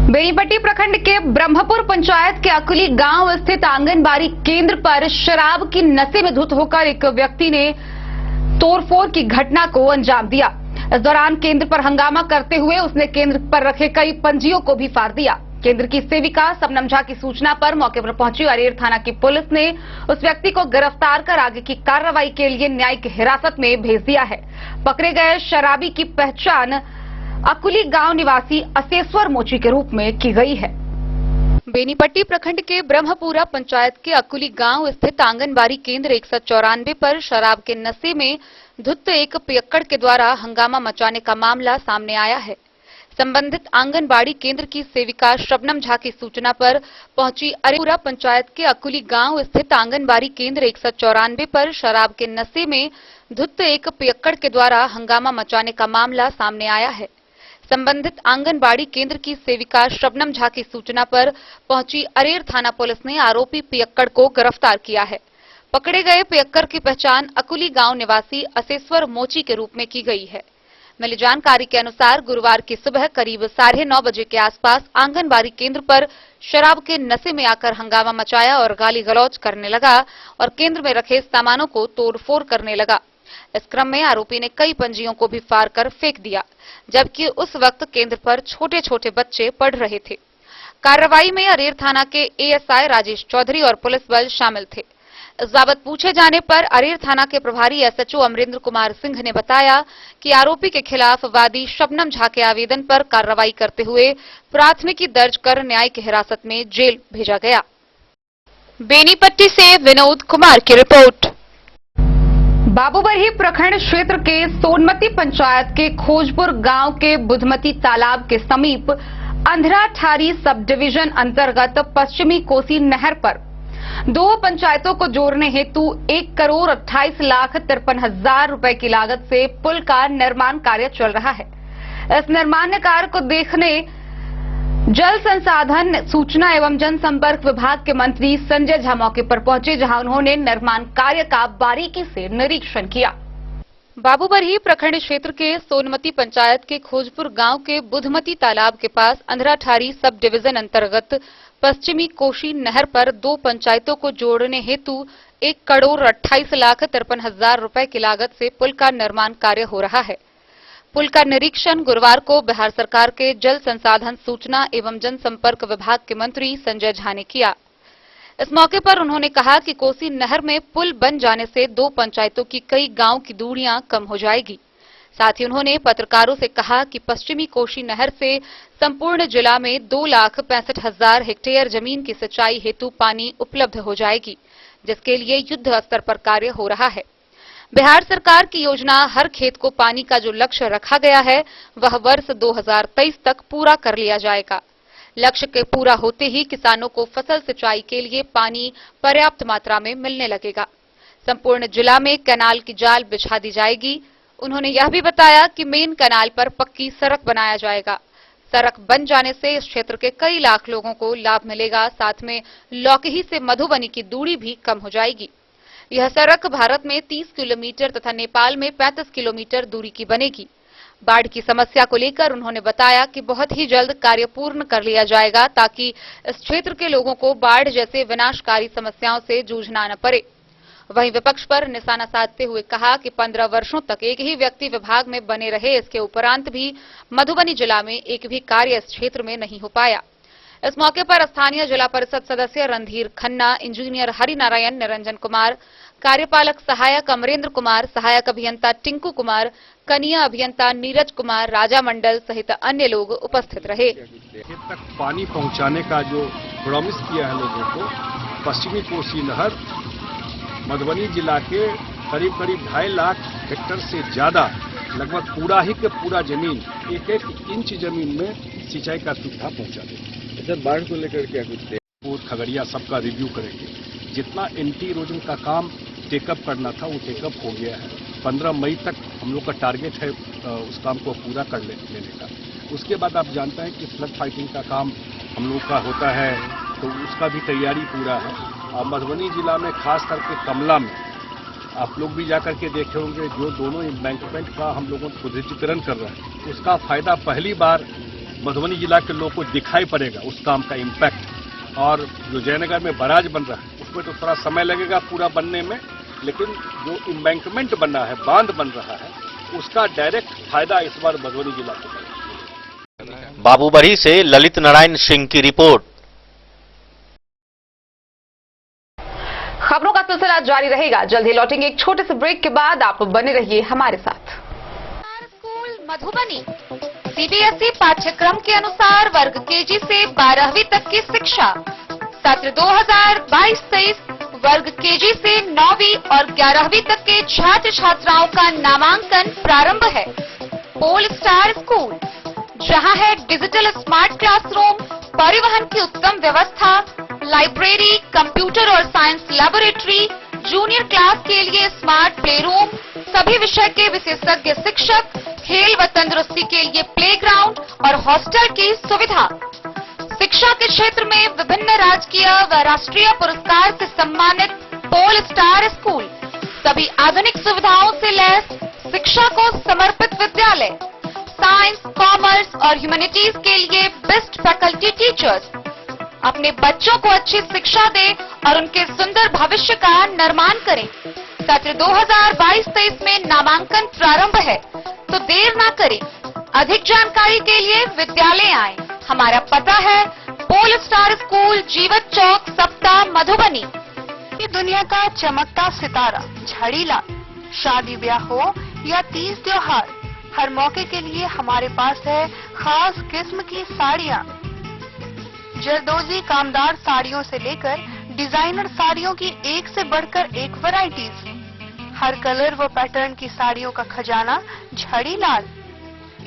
बेनीपट्टी प्रखंड के ब्रह्मपुर पंचायत के अकुली गांव स्थित आंगनबाड़ी केंद्र पर शराब की नशे में धुत होकर एक व्यक्ति ने तोड़फोड़ की घटना को अंजाम दिया। इस दौरान केंद्र पर हंगामा करते हुए उसने केंद्र पर रखे कई पंजियों को भी फाड़ दिया। केंद्र की सेविका शबनम झा की सूचना पर मौके पर पहुंची अरेर थाना की पुलिस ने उस व्यक्ति को गिरफ्तार कर आगे की कार्रवाई के लिए न्यायिक हिरासत में भेज दिया है। पकड़े गए शराबी की पहचान अकुली गांव निवासी असेश्वर मोची के रूप में की गई है। बेनीपट्टी प्रखंड के ब्रह्मपुरा पंचायत के अकुली गांव स्थित आंगनबाड़ी केंद्र 194 पर शराब के नशे में धुत एक पियक्कड़ के द्वारा हंगामा मचाने का मामला सामने आया है। संबंधित आंगनबाड़ी केंद्र की सेविका शबनम झा की सूचना पर पहुंची अरेपुरा पंचायत के अकुली गांव स्थित आंगनबाड़ी केंद्र 194 पर शराब के नशे में धुत एक पियक्कड़ के द्वारा हंगामा मचाने का मामला सामने आया है। संबंधित आंगनबाड़ी केंद्र की सेविका शबनम झा की सूचना पर पहुंची अरेर थाना पुलिस ने आरोपी पियक्कड़ को गिरफ्तार किया है। पकड़े गए पियक्कड़ की पहचान अकुली गांव निवासी असेश्वर मोची के रूप में की गई है। मिली जानकारी के अनुसार गुरुवार की सुबह करीब 9:30 बजे के आसपास आंगनबाड़ी केंद्र पर शराब के नशे में आकर हंगामा मचाया और गाली गलौज करने लगा और केंद्र में रखे सामानों को तोड़फोड़ करने लगा। इस क्रम में आरोपी ने कई पंजियों को भी फाड़ कर फेंक दिया, जबकि उस वक्त केंद्र पर छोटे छोटे बच्चे पढ़ रहे थे। कार्रवाई में अरेर थाना के एएसआई राजेश चौधरी और पुलिस बल शामिल थे। इस बाबत पूछे जाने पर अरेर थाना के प्रभारी एसएचओ अमरेंद्र कुमार सिंह ने बताया कि आरोपी के खिलाफ वादी शबनम झा के आवेदन पर कार्रवाई करते हुए प्राथमिकी दर्ज कर न्यायिक हिरासत में जेल भेजा गया। बेनीपट्टी से विनोद कुमार की रिपोर्ट। बाबूबरही प्रखंड क्षेत्र के सोनमती पंचायत के खोजपुर गांव के बुधमती तालाब के समीप अंधराठारी सब डिवीजन अंतर्गत पश्चिमी कोसी नहर पर 2 पंचायतों को जोड़ने हेतु 1,28,53,हजार रुपए की लागत से पुल का निर्माण कार्य चल रहा है। इस निर्माण कार्य को देखने जल संसाधन, सूचना एवं जनसंपर्क विभाग के मंत्री संजय झा मौके पर पहुंचे, जहां उन्होंने निर्माण कार्य का बारीकी से निरीक्षण किया। बाबूबरही प्रखंड क्षेत्र के सोनमती पंचायत के खोजपुर गांव के बुधमती तालाब के पास अंधराठारी सब डिवीजन अंतर्गत पश्चिमी कोसी नहर पर 2 पंचायतों को जोड़ने हेतु 1,28,53,हजार रुपए की लागत से पुल का निर्माण कार्य हो रहा है। पुल का निरीक्षण गुरुवार को बिहार सरकार के जल संसाधन, सूचना एवं जनसंपर्क विभाग के मंत्री संजय झा ने किया। इस मौके पर उन्होंने कहा कि कोसी नहर में पुल बन जाने से 2 पंचायतों की कई गांव की दूरियां कम हो जाएगी। साथ ही उन्होंने पत्रकारों से कहा कि पश्चिमी कोसी नहर से संपूर्ण जिला में 2,65,000 हेक्टेयर जमीन की सिंचाई हेतु पानी उपलब्ध हो जाएगी, जिसके लिए युद्ध स्तर पर कार्य हो रहा है। बिहार सरकार की योजना हर खेत को पानी का जो लक्ष्य रखा गया है वह वर्ष 2023 तक पूरा कर लिया जाएगा। लक्ष्य के पूरा होते ही किसानों को फसल सिंचाई के लिए पानी पर्याप्त मात्रा में मिलने लगेगा। संपूर्ण जिला में कैनाल की जाल बिछा दी जाएगी। उन्होंने यह भी बताया कि मेन कैनाल पर पक्की सड़क बनाया जाएगा। सड़क बन जाने से इस क्षेत्र के कई लाख लोगों को लाभ मिलेगा। साथ में लौकही से मधुबनी की दूरी भी कम हो जाएगी। यह सड़क भारत में 30 किलोमीटर तथा नेपाल में 35 किलोमीटर दूरी की बनेगी। बाढ़ की समस्या को लेकर उन्होंने बताया कि बहुत ही जल्द कार्य पूर्ण कर लिया जाएगा ताकि इस क्षेत्र के लोगों को बाढ़ जैसे विनाशकारी समस्याओं से जूझना न पड़े। वहीं विपक्ष पर निशाना साधते हुए कहा कि 15 वर्षों तक एक ही व्यक्ति विभाग में बने रहे, इसके उपरांत भी मधुबनी जिला में एक भी कार्य इस क्षेत्र में नहीं हो पाया। इस मौके पर स्थानीय जिला परिषद सदस्य रणधीर खन्ना, इंजीनियर हरिनारायण, निरंजन कुमार, कार्यपालक सहायक अमरेंद्र कुमार, सहायक अभियंता टिंकू कुमार, कनीय अभियंता नीरज कुमार, राजा मंडल सहित अन्य लोग उपस्थित रहे। खेत तक पानी पहुंचाने का जो प्रॉमिस किया है लोगों को, पश्चिमी कोसी नहर मधुबनी जिला के करीब 2.5 लाख हेक्टेयर से ज्यादा, लगभग पूरा ही के पूरा जमीन, एक इंच जमीन में सिंचाई का सुविधा पहुंचा देगी। सर, बाढ़ को लेकर क्या कुछ खगड़िया सबका रिव्यू करेंगे। जितना एंटी इरोजन का काम टेकअप करना था वो टेकअप हो गया है। 15 मई तक हम लोग का टारगेट है उस काम को पूरा कर लेने का। उसके बाद आप जानते हैं कि फ्लड फाइटिंग का काम हम लोग का होता है, तो उसका भी तैयारी पूरा है। और मधुबनी जिला में खास करके कमला में आप लोग भी जाकर के देखे होंगे, जो दोनों एम्बैंकमेंट का हम लोगों को डिजिटीकरण कर रहे हैं, उसका फायदा पहली बार मधुबनी जिला के लोगों को दिखाई पड़ेगा, उस काम का इम्पैक्ट। और जो जयनगर में बराज बन रहा है उसमें तो थोड़ा समय लगेगा पूरा बनने में, लेकिन जो एम्बैंकमेंट बना है, बांध बन रहा है, उसका डायरेक्ट फायदा इस बार मधुबनी जिला को मिलेगा। बाबूबरी से ललित नारायण सिंह की रिपोर्ट। खबरों का सिलसिला जारी रहेगा। जल्द ही लौटेंगे एक छोटे से ब्रेक के बाद। आप बने रहिए हमारे साथ। स्कूल मधुबनी सीबीएसई पाठ्यक्रम के अनुसार वर्ग केजी से 12वीं तक की शिक्षा। सत्र 2022-23 वर्ग केजी से 9वीं और 11वीं तक के छात्र छात्राओं का नामांकन प्रारंभ है। पोल स्टार स्कूल, जहां है डिजिटल स्मार्ट क्लासरूम, परिवहन की उत्तम व्यवस्था, लाइब्रेरी, कंप्यूटर और साइंस लैबोरेटरी, जूनियर क्लास के लिए स्मार्ट प्ले रूम, सभी विषय के विशेषज्ञ शिक्षक, खेल व तंदुरुस्ती के लिए प्लेग्राउंड और हॉस्टल की सुविधा। शिक्षा के क्षेत्र में विभिन्न राजकीय व राष्ट्रीय पुरस्कार से सम्मानित पोल स्टार स्कूल, सभी आधुनिक सुविधाओं से लैस शिक्षा को समर्पित विद्यालय, साइंस, कॉमर्स और ह्यूमैनिटीज के लिए बेस्ट फैकल्टी टीचर्स। अपने बच्चों को अच्छी शिक्षा दें और उनके सुंदर भविष्य का निर्माण करें। सत्र 2022-23 में नामांकन प्रारंभ है, तो देर ना करें। अधिक जानकारी के लिए विद्यालय आएं। हमारा पता है पोल स्टार स्कूल, जीवत चौक, सप्ता, मधुबनी। ये दुनिया का चमकता सितारा झड़ीलाल। शादी ब्याह हो या तीज त्योहार, हर मौके के लिए हमारे पास है खास किस्म की साड़ियाँ। जरदोजी कामदार साड़ियों से लेकर डिजाइनर साड़ियों की एक से बढ़कर एक वैरायटीज। हर कलर व पैटर्न की साड़ियों का खजाना झड़ीलाल।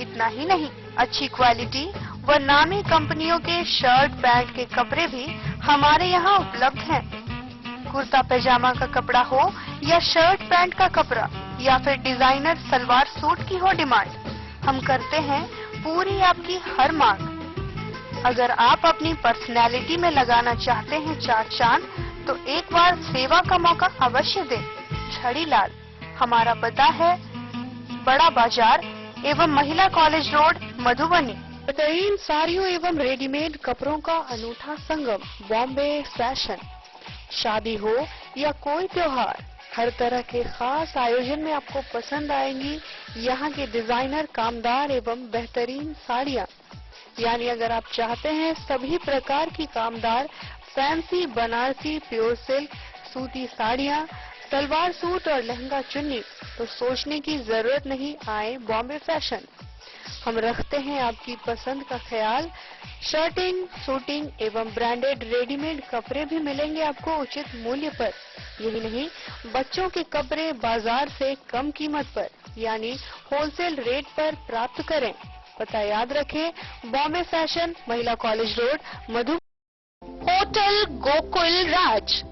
इतना ही नहीं, अच्छी क्वालिटी व नामी कंपनियों के शर्ट पैंट के कपड़े भी हमारे यहाँ उपलब्ध हैं। कुर्ता पैजामा का कपड़ा हो या शर्ट पैंट का कपड़ा या फिर डिजाइनर सलवार सूट की हो डिमांड, हम करते हैं पूरी आपकी हर मांग। अगर आप अपनी पर्सनैलिटी में लगाना चाहते हैं चार चांद, तो एक बार सेवा का मौका अवश्य दें। झड़ीलाल, हमारा पता है बड़ा बाजार एवं महिला कॉलेज रोड, मधुबनी। बेहतरीन साड़ियों एवं रेडीमेड कपड़ों का अनूठा संगम, बॉम्बे फैशन। शादी हो या कोई त्योहार, हर तरह के खास आयोजन में आपको पसंद आएंगी यहाँ के डिजाइनर, कामदार एवं बेहतरीन साड़ियाँ। यानी अगर आप चाहते हैं सभी प्रकार की कामदार, फैंसी, बनारसी, प्योर सिल्क, सूती साड़ियाँ, सलवार सूट और लहंगा चुन्नी, तो सोचने की जरूरत नहीं, आए बॉम्बे फैशन। हम रखते हैं आपकी पसंद का ख्याल। शर्टिंग, सूटिंग एवं ब्रांडेड रेडीमेड कपड़े भी मिलेंगे आपको उचित मूल्य पर। यही नहीं, बच्चों के कपड़े बाजार से कम कीमत पर यानी होलसेल रेट पर प्राप्त करें। पता याद रखें, बॉम्बे फैशन, महिला कॉलेज रोड, मधु। होटल गोकुल राज।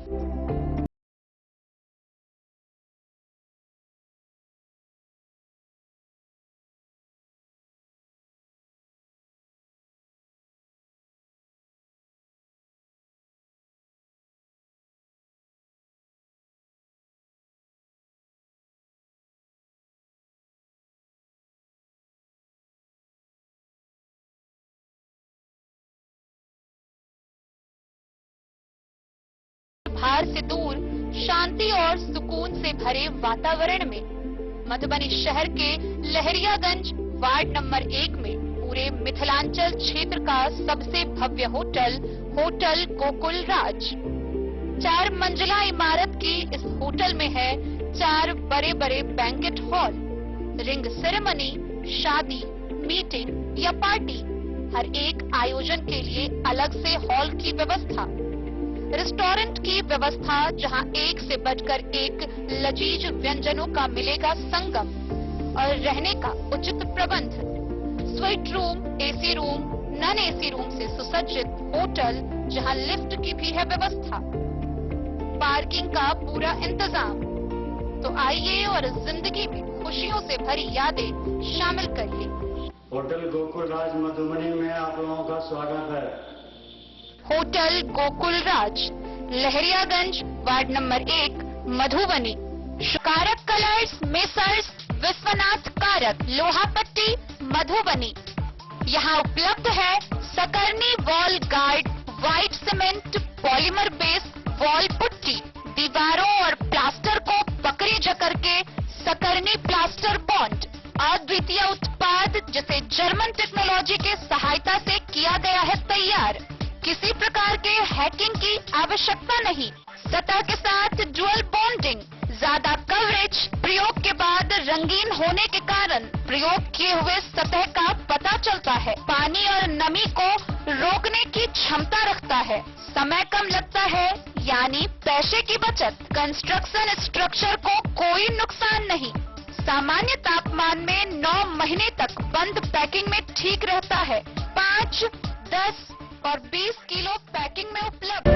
भार से दूर, शांति और सुकून से भरे वातावरण में मधुबनी शहर के लहरियागंज वार्ड नंबर 1 में पूरे मिथिलांचल क्षेत्र का सबसे भव्य होटल, होटल गोकुल राज। 4 मंजिला इमारत की इस होटल में है 4 बड़े बड़े बैंकेट हॉल, रिंग सेरेमनी, शादी, मीटिंग या पार्टी, हर एक आयोजन के लिए अलग से हॉल की व्यवस्था, रेस्टोरेंट की व्यवस्था जहां एक से बढ़कर एक लजीज व्यंजनों का मिलेगा संगम, और रहने का उचित प्रबंध, suite room, AC room, non AC room से सुसज्जित होटल जहां लिफ्ट की भी है व्यवस्था, पार्किंग का पूरा इंतजाम। तो आइए और जिंदगी में खुशियों से भरी यादें शामिल करिए। होटल गोकुल राज मधुबनी में आप लोगों का स्वागत है। होटल गोकुल राज, लहरियागंज वार्ड नंबर 1, मधुबनी। कारक कलर्स, मेसर्स विश्वनाथ कारक, लोहापट्टी, मधुबनी। यहाँ उपलब्ध है सकरनी wall guard, white cement, polymer base wall putty, दीवारों और प्लास्टर को पकड़ी जकड़ के सकरनी प्लास्टर बॉन्ड, अद्वितीय उत्पाद जिसे जर्मन टेक्नोलॉजी के सहायता से किया गया है तैयार। किसी प्रकार के हैकिंग की आवश्यकता नहीं। सतह के साथ डुअल बॉन्डिंग, ज्यादा कवरेज, प्रयोग के बाद रंगीन होने के कारण प्रयोग किए हुए सतह का पता चलता है। पानी और नमी को रोकने की क्षमता रखता है। समय कम लगता है यानी पैसे की बचत। कंस्ट्रक्शन स्ट्रक्चर को कोई नुकसान नहीं। सामान्य तापमान में 9 महीने तक बंद पैकिंग में ठीक रहता है। 5, 10 और 20 किलो पैकिंग में उपलब्ध।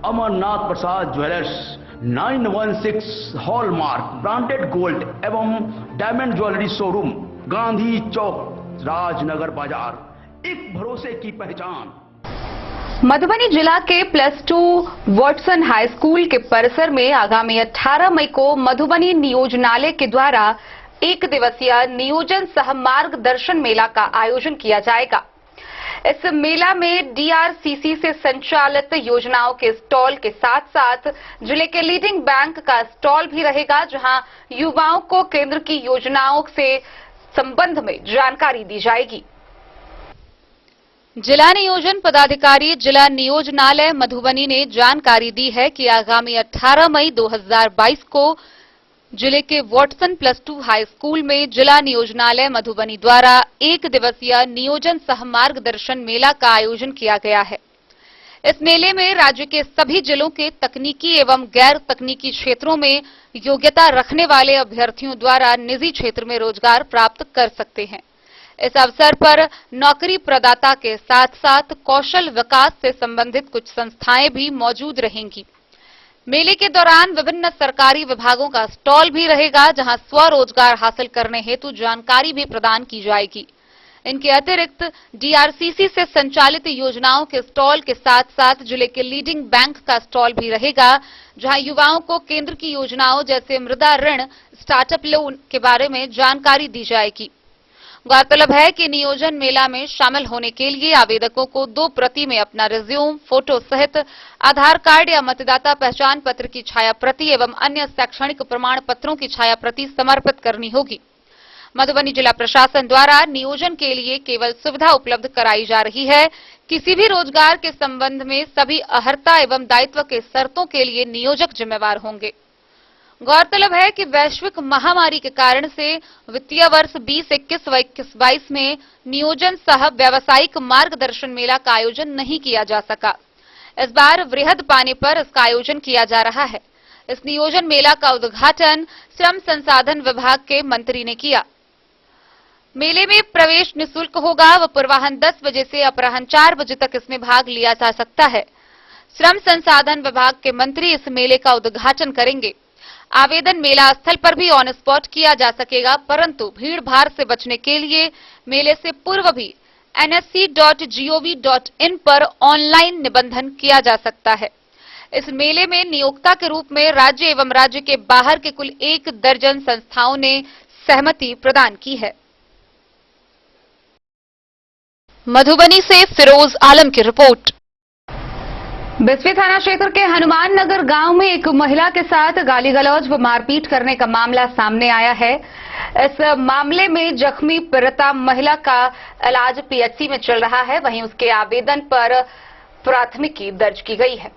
अमरनाथ प्रसाद ज्वेलर्स 916 हॉलमार्क ब्रांडेड गोल्ड एवं डायमंड ज्वेलरी शोरूम, गांधी चौक, राजनगर बाजार, एक भरोसे की पहचान। मधुबनी जिला के +2 वॉटसन हाई स्कूल के परिसर में आगामी 18 मई को मधुबनी नियोजनालय के द्वारा 1 दिवसीय नियोजन सह मार्गदर्शन मेला का आयोजन किया जाएगा। इस मेला में डीआरसीसी से संचालित योजनाओं के स्टॉल के साथ साथ जिले के लीडिंग बैंक का स्टॉल भी रहेगा, जहां युवाओं को केंद्र की योजनाओं से संबंध में जानकारी दी जाएगी। जिला नियोजन पदाधिकारी जिला नियोजनालय मधुबनी ने जानकारी दी है कि आगामी 18 मई 2022 को जिले के वॉटसन +2 हाई स्कूल में जिला नियोजनालय मधुबनी द्वारा 1 दिवसीय नियोजन सह मार्गदर्शन मेला का आयोजन किया गया है। इस मेले में राज्य के सभी जिलों के तकनीकी एवं गैर तकनीकी क्षेत्रों में योग्यता रखने वाले अभ्यर्थियों द्वारा निजी क्षेत्र में रोजगार प्राप्त कर सकते हैं। इस अवसर पर नौकरी प्रदाता के साथ साथ कौशल विकास से संबंधित कुछ संस्थाएं भी मौजूद रहेंगी। मेले के दौरान विभिन्न सरकारी विभागों का स्टॉल भी रहेगा, जहां स्वरोजगार हासिल करने हेतु जानकारी भी प्रदान की जाएगी। इनके अतिरिक्त डीआरसीसी से संचालित योजनाओं के स्टॉल के साथ साथ जिले के लीडिंग बैंक का स्टॉल भी रहेगा, जहां युवाओं को केंद्र की योजनाओं जैसे मृदा ऋण, स्टार्टअप लोन के बारे में जानकारी दी जाएगी। गौरतलब है कि नियोजन मेला में शामिल होने के लिए आवेदकों को 2 प्रति में अपना रिज्यूम, फोटो सहित आधार कार्ड या मतदाता पहचान पत्र की छाया प्रति एवं अन्य शैक्षणिक प्रमाण पत्रों की छाया प्रति समर्पित करनी होगी। मधुबनी जिला प्रशासन द्वारा नियोजन के लिए केवल सुविधा उपलब्ध कराई जा रही है। किसी भी रोजगार के संबंध में सभी अर्हता एवं दायित्व के शर्तों के लिए नियोजक जिम्मेवार होंगे। गौरतलब है कि वैश्विक महामारी के कारण से वित्तीय वर्ष 2021 व 21-22 में नियोजन सह व्यावसायिक मार्गदर्शन मेला का आयोजन नहीं किया जा सका। इस बार वृहद पाने पर इसका आयोजन किया जा रहा है। इस नियोजन मेला का उद्घाटन श्रम संसाधन विभाग के मंत्री ने किया। मेले में प्रवेश निःशुल्क होगा व पूर्वाह्न 10 बजे से अपराह्न 4 बजे तक इसमें भाग लिया जा सकता है। श्रम संसाधन विभाग के मंत्री इस मेले का उद्घाटन करेंगे। आवेदन मेला स्थल पर भी ऑन स्पॉट किया जा सकेगा, परंतु भीड़ भाड़ से बचने के लिए मेले से पूर्व भी nsc.gov.in पर ऑनलाइन निबंधन किया जा सकता है। इस मेले में नियोक्ता के रूप में राज्य एवं राज्य के बाहर के कुल 1 दर्जन संस्थाओं ने सहमति प्रदान की है। मधुबनी से फिरोज आलम की रिपोर्ट। बिस्फी थाना क्षेत्र के हनुमान नगर गांव में एक महिला के साथ गाली गलौज व मारपीट करने का मामला सामने आया है। इस मामले में जख्मी पीड़िता महिला का इलाज पीएचसी में चल रहा है, वहीं उसके आवेदन पर प्राथमिकी दर्ज की गई है।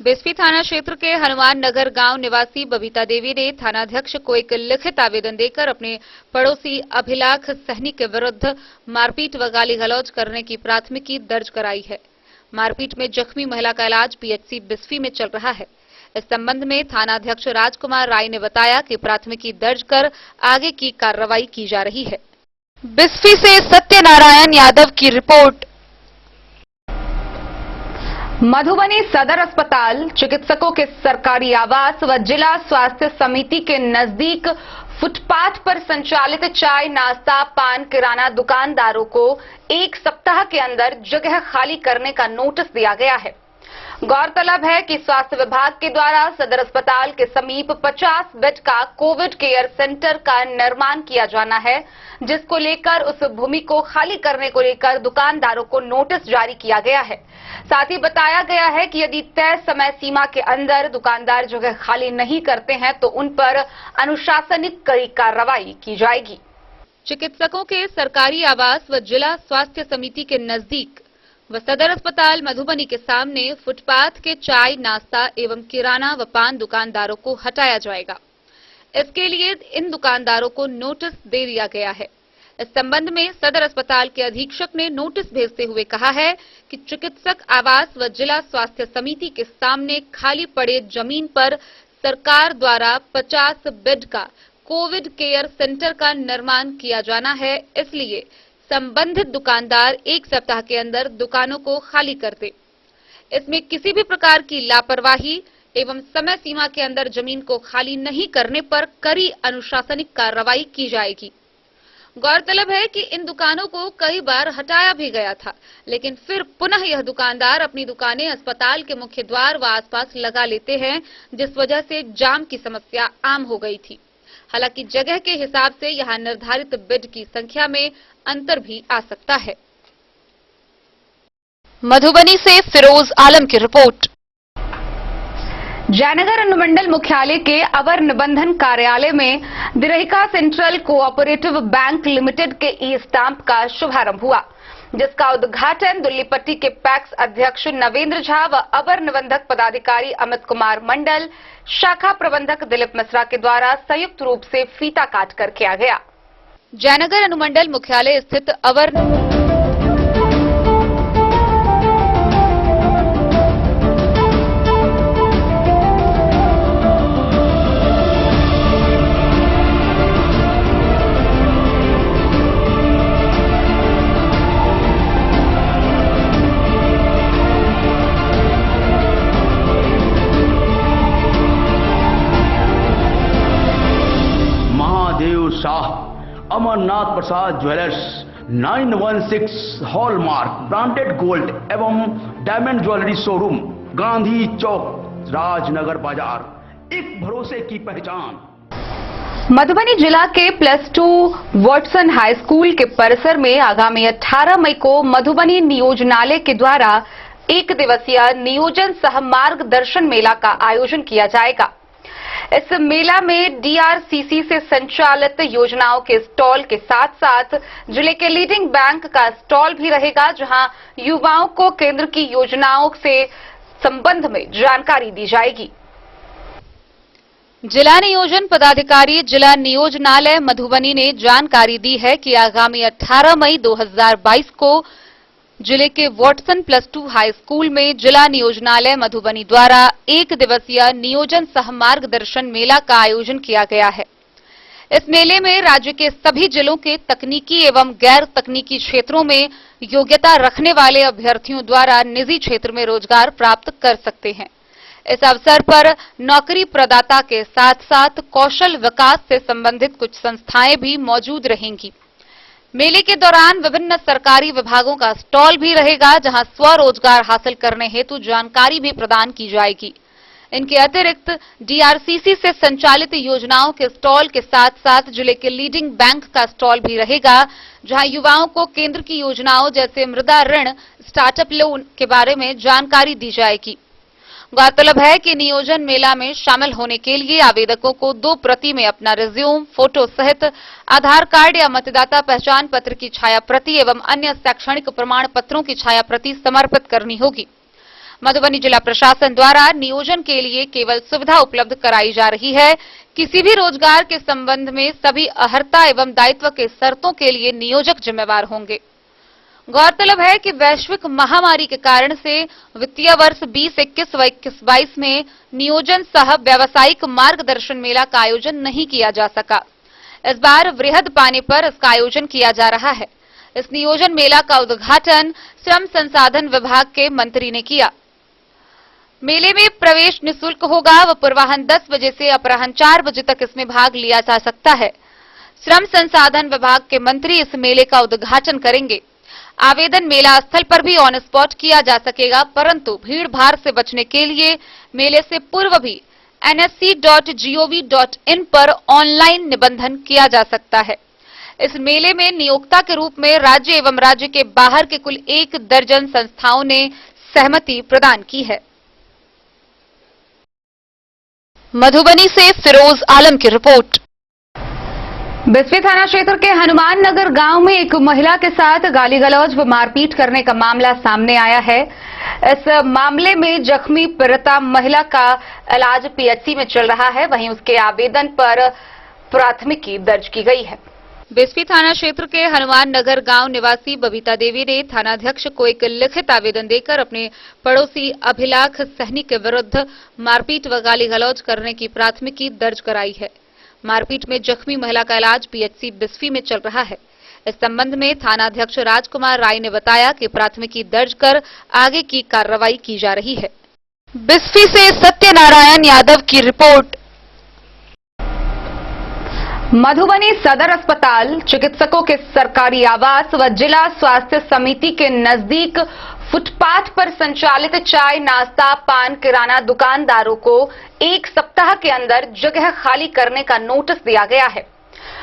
बिस्फी थाना क्षेत्र के हनुमान नगर गांव निवासी बबीता देवी ने थानाध्यक्ष को एक लिखित आवेदन देकर अपने पड़ोसी अभिलाख सहनी के विरुद्ध मारपीट व गाली गलौज करने की प्राथमिकी दर्ज कराई है। मारपीट में जख्मी महिला का इलाज पीएचसी बिस्फी में चल रहा है। इस संबंध में थानाध्यक्ष राजकुमार राय ने बताया कि प्राथमिकी दर्ज कर आगे की कार्रवाई की जा रही है। बिस्फी से सत्यनारायण यादव की रिपोर्ट। मधुबनी सदर अस्पताल, चिकित्सकों के सरकारी आवास व जिला स्वास्थ्य समिति के नजदीक फुटपाथ पर संचालित चाय, नाश्ता, पान, किराना दुकानदारों को 1 सप्ताह के अंदर जगह खाली करने का नोटिस दिया गया है। गौरतलब है कि स्वास्थ्य विभाग के द्वारा सदर अस्पताल के समीप 50 बेड का कोविड केयर सेंटर का निर्माण किया जाना है, जिसको लेकर उस भूमि को खाली करने को लेकर दुकानदारों को नोटिस जारी किया गया है। साथ ही बताया गया है कि यदि तय समय सीमा के अंदर दुकानदार जगह खाली नहीं करते हैं तो उन पर अनुशासनिक कड़ी कार्रवाई की जाएगी। चिकित्सकों के सरकारी आवास व जिला स्वास्थ्य समिति के नजदीक व सदर अस्पताल मधुबनी के सामने फुटपाथ के चाय, नाश्ता एवं किराना व पान दुकानदारों को हटाया जाएगा। इसके लिए इन दुकानदारों को नोटिस दे दिया गया है। इस संबंध में सदर अस्पताल के अधीक्षक ने नोटिस भेजते हुए कहा है कि चिकित्सक आवास व जिला स्वास्थ्य समिति के सामने खाली पड़े जमीन पर सरकार द्वारा 50 बेड का कोविड केयर सेंटर का निर्माण किया जाना है, इसलिए संबंधित दुकानदार 1 सप्ताह के अंदर दुकानों को खाली कर दे। इसमें किसी भी प्रकार की लापरवाही एवं समय सीमा के अंदर जमीन को खाली नहीं करने पर कड़ी अनुशासनिक कार्रवाई की जाएगी। गौरतलब है कि इन दुकानों को कई बार हटाया भी गया था, लेकिन फिर पुनः यह दुकानदार अपनी दुकानें अस्पताल के मुख्य द्वार व आसपास लगा लेते हैं, जिस वजह से जाम की समस्या आम हो गई थी। हालांकि जगह के हिसाब से यहां निर्धारित बेड की संख्या में अंतर भी आ सकता है। मधुबनी से फिरोज आलम की रिपोर्ट। जयनगर अनुमंडल मुख्यालय के अवर निबंधन कार्यालय में दिरहिका सेंट्रल कोऑपरेटिव बैंक लिमिटेड के ई स्टाम्प का शुभारंभ हुआ। जिसका उद्घाटन दिल्ली पट्टी के पैक्स अध्यक्ष नवेंद्र झा व अवर निबंधक पदाधिकारी अमित कुमार मंडल, शाखा प्रबंधक दिलीप मिश्रा के द्वारा संयुक्त रूप से फीता काट कर किया गया। जयनगर अनुमंडल मुख्यालय स्थित अवर महादेव शाह अमरनाथ प्रसाद ज्वेलर्स 916 हॉलमार्क ब्रांडेड गोल्ड एवं डायमंड ज्वेलरी शोरूम, गांधी चौक, राजनगर बाजार, एक भरोसे की पहचान। मधुबनी जिला के +2 वॉटसन हाई स्कूल के परिसर में आगामी 18 मई को मधुबनी नियोजनालय के द्वारा एक दिवसीय नियोजन सह मार्गदर्शन मेला का आयोजन किया जाएगा। इस मेला में डीआरसीसी से संचालित योजनाओं के स्टॉल के साथ साथ जिले के लीडिंग बैंक का स्टॉल भी रहेगा, जहां युवाओं को केंद्र की योजनाओं से संबंध में जानकारी दी जाएगी। जिला नियोजन पदाधिकारी जिला नियोजनालय मधुबनी ने जानकारी दी है कि आगामी 18 मई 2022 को जिले के वॉटसन +2 हाई स्कूल में जिला नियोजनालय मधुबनी द्वारा एक दिवसीय नियोजन सह मार्गदर्शन मेला का आयोजन किया गया है। इस मेले में राज्य के सभी जिलों के तकनीकी एवं गैर तकनीकी क्षेत्रों में योग्यता रखने वाले अभ्यर्थियों द्वारा निजी क्षेत्र में रोजगार प्राप्त कर सकते हैं। इस अवसर पर नौकरी प्रदाता के साथ साथ कौशल विकास से संबंधित कुछ संस्थाएं भी मौजूद रहेंगी। मेले के दौरान विभिन्न सरकारी विभागों का स्टॉल भी रहेगा, जहां स्वरोजगार हासिल करने हेतु जानकारी भी प्रदान की जाएगी। इनके अतिरिक्त डीआरसीसी से संचालित योजनाओं के स्टॉल के साथ साथ जिले के लीडिंग बैंक का स्टॉल भी रहेगा, जहां युवाओं को केंद्र की योजनाओं जैसे मृदा ऋण, स्टार्टअप लोन के बारे में जानकारी दी जाएगी। गौरतलब है कि नियोजन मेला में शामिल होने के लिए आवेदकों को 2 प्रति में अपना रिज्यूम, फोटो सहित आधार कार्ड या मतदाता पहचान पत्र की छाया प्रति एवं अन्य शैक्षणिक प्रमाण पत्रों की छाया प्रति समर्पित करनी होगी। मधुबनी जिला प्रशासन द्वारा नियोजन के लिए केवल सुविधा उपलब्ध कराई जा रही है। किसी भी रोजगार के संबंध में सभी अर्हता एवं दायित्व के शर्तों के लिए नियोजक जिम्मेवार होंगे। गौरतलब है कि वैश्विक महामारी के कारण से वित्तीय वर्ष 2021 व 21-22 में नियोजन सह व्यावसायिक मार्गदर्शन मेला का आयोजन नहीं किया जा सका। इस बार वृहद पाने पर इसका आयोजन किया जा रहा है। इस नियोजन मेला का उद्घाटन श्रम संसाधन विभाग के मंत्री ने किया। मेले में प्रवेश निःशुल्क होगा व पूर्वाह्न 10 बजे से अपराह्न 4 बजे तक इसमें भाग लिया जा सकता है। श्रम संसाधन विभाग के मंत्री इस मेले का उद्घाटन करेंगे। आवेदन मेला स्थल पर भी ऑन स्पॉट किया जा सकेगा, परंतु भीड़ भाड़ से बचने के लिए मेले से पूर्व भी nsc.gov.in पर ऑनलाइन निबंधन किया जा सकता है। इस मेले में नियोक्ता के रूप में राज्य एवं राज्य के बाहर के कुल 1 दर्जन संस्थाओं ने सहमति प्रदान की है। मधुबनी से फिरोज आलम की रिपोर्ट। बिस्फी थाना क्षेत्र के हनुमान नगर गांव में एक महिला के साथ गाली गलौज व मारपीट करने का मामला सामने आया है। इस मामले में जख्मी पीड़िता महिला का इलाज पीएचसी में चल रहा है, वहीं उसके आवेदन पर प्राथमिकी दर्ज की गई है। बिस्फी थाना क्षेत्र के हनुमान नगर गांव निवासी बबीता देवी ने थानाध्यक्ष को एक लिखित आवेदन देकर अपने पड़ोसी अभिलाख सहनी के विरुद्ध मारपीट व गाली गलौज करने की प्राथमिकी दर्ज कराई है। मारपीट में जख्मी महिला का इलाज पीएचसी बिस्फी में चल रहा है। इस संबंध में थानाध्यक्ष राजकुमार राय ने बताया कि प्राथमिकी दर्ज कर आगे की कार्रवाई की जा रही है। बिस्फी से सत्यनारायण यादव की रिपोर्ट। मधुबनी सदर अस्पताल, चिकित्सकों के सरकारी आवास व जिला स्वास्थ्य समिति के नजदीक फुटपाथ पर संचालित चाय, नाश्ता, पान, किराना दुकानदारों को 1 सप्ताह के अंदर जगह खाली करने का नोटिस दिया गया है।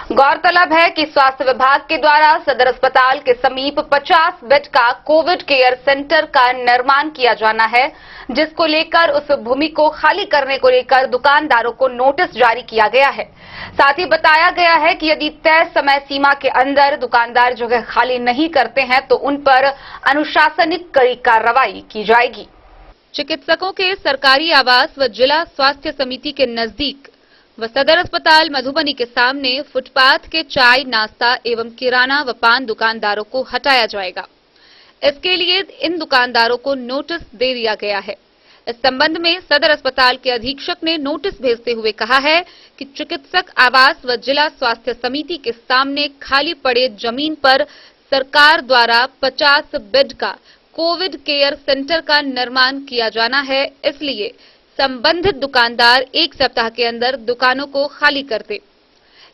गौरतलब है कि स्वास्थ्य विभाग के द्वारा सदर अस्पताल के समीप 50 बेड का कोविड केयर सेंटर का निर्माण किया जाना है, जिसको लेकर उस भूमि को खाली करने को लेकर दुकानदारों को नोटिस जारी किया गया है। साथ ही बताया गया है कि यदि तय समय सीमा के अंदर दुकानदार जगह खाली नहीं करते हैं तो उन पर अनुशासनिक कड़ी कार्रवाई की जाएगी। चिकित्सकों के सरकारी आवास व जिला स्वास्थ्य समिति के नजदीक व सदर अस्पताल मधुबनी के सामने फुटपाथ के चाय, नाश्ता एवं किराना व पान दुकानदारों को हटाया जाएगा। इसके लिए इन दुकानदारों को नोटिस दे दिया गया है। इस संबंध में सदर अस्पताल के अधीक्षक ने नोटिस भेजते हुए कहा है कि चिकित्सक आवास व जिला स्वास्थ्य समिति के सामने खाली पड़े जमीन पर सरकार द्वारा 50 बेड का कोविड केयर सेंटर का निर्माण किया जाना है, इसलिए संबंधित दुकानदार 1 सप्ताह के अंदर दुकानों को खाली कर दे।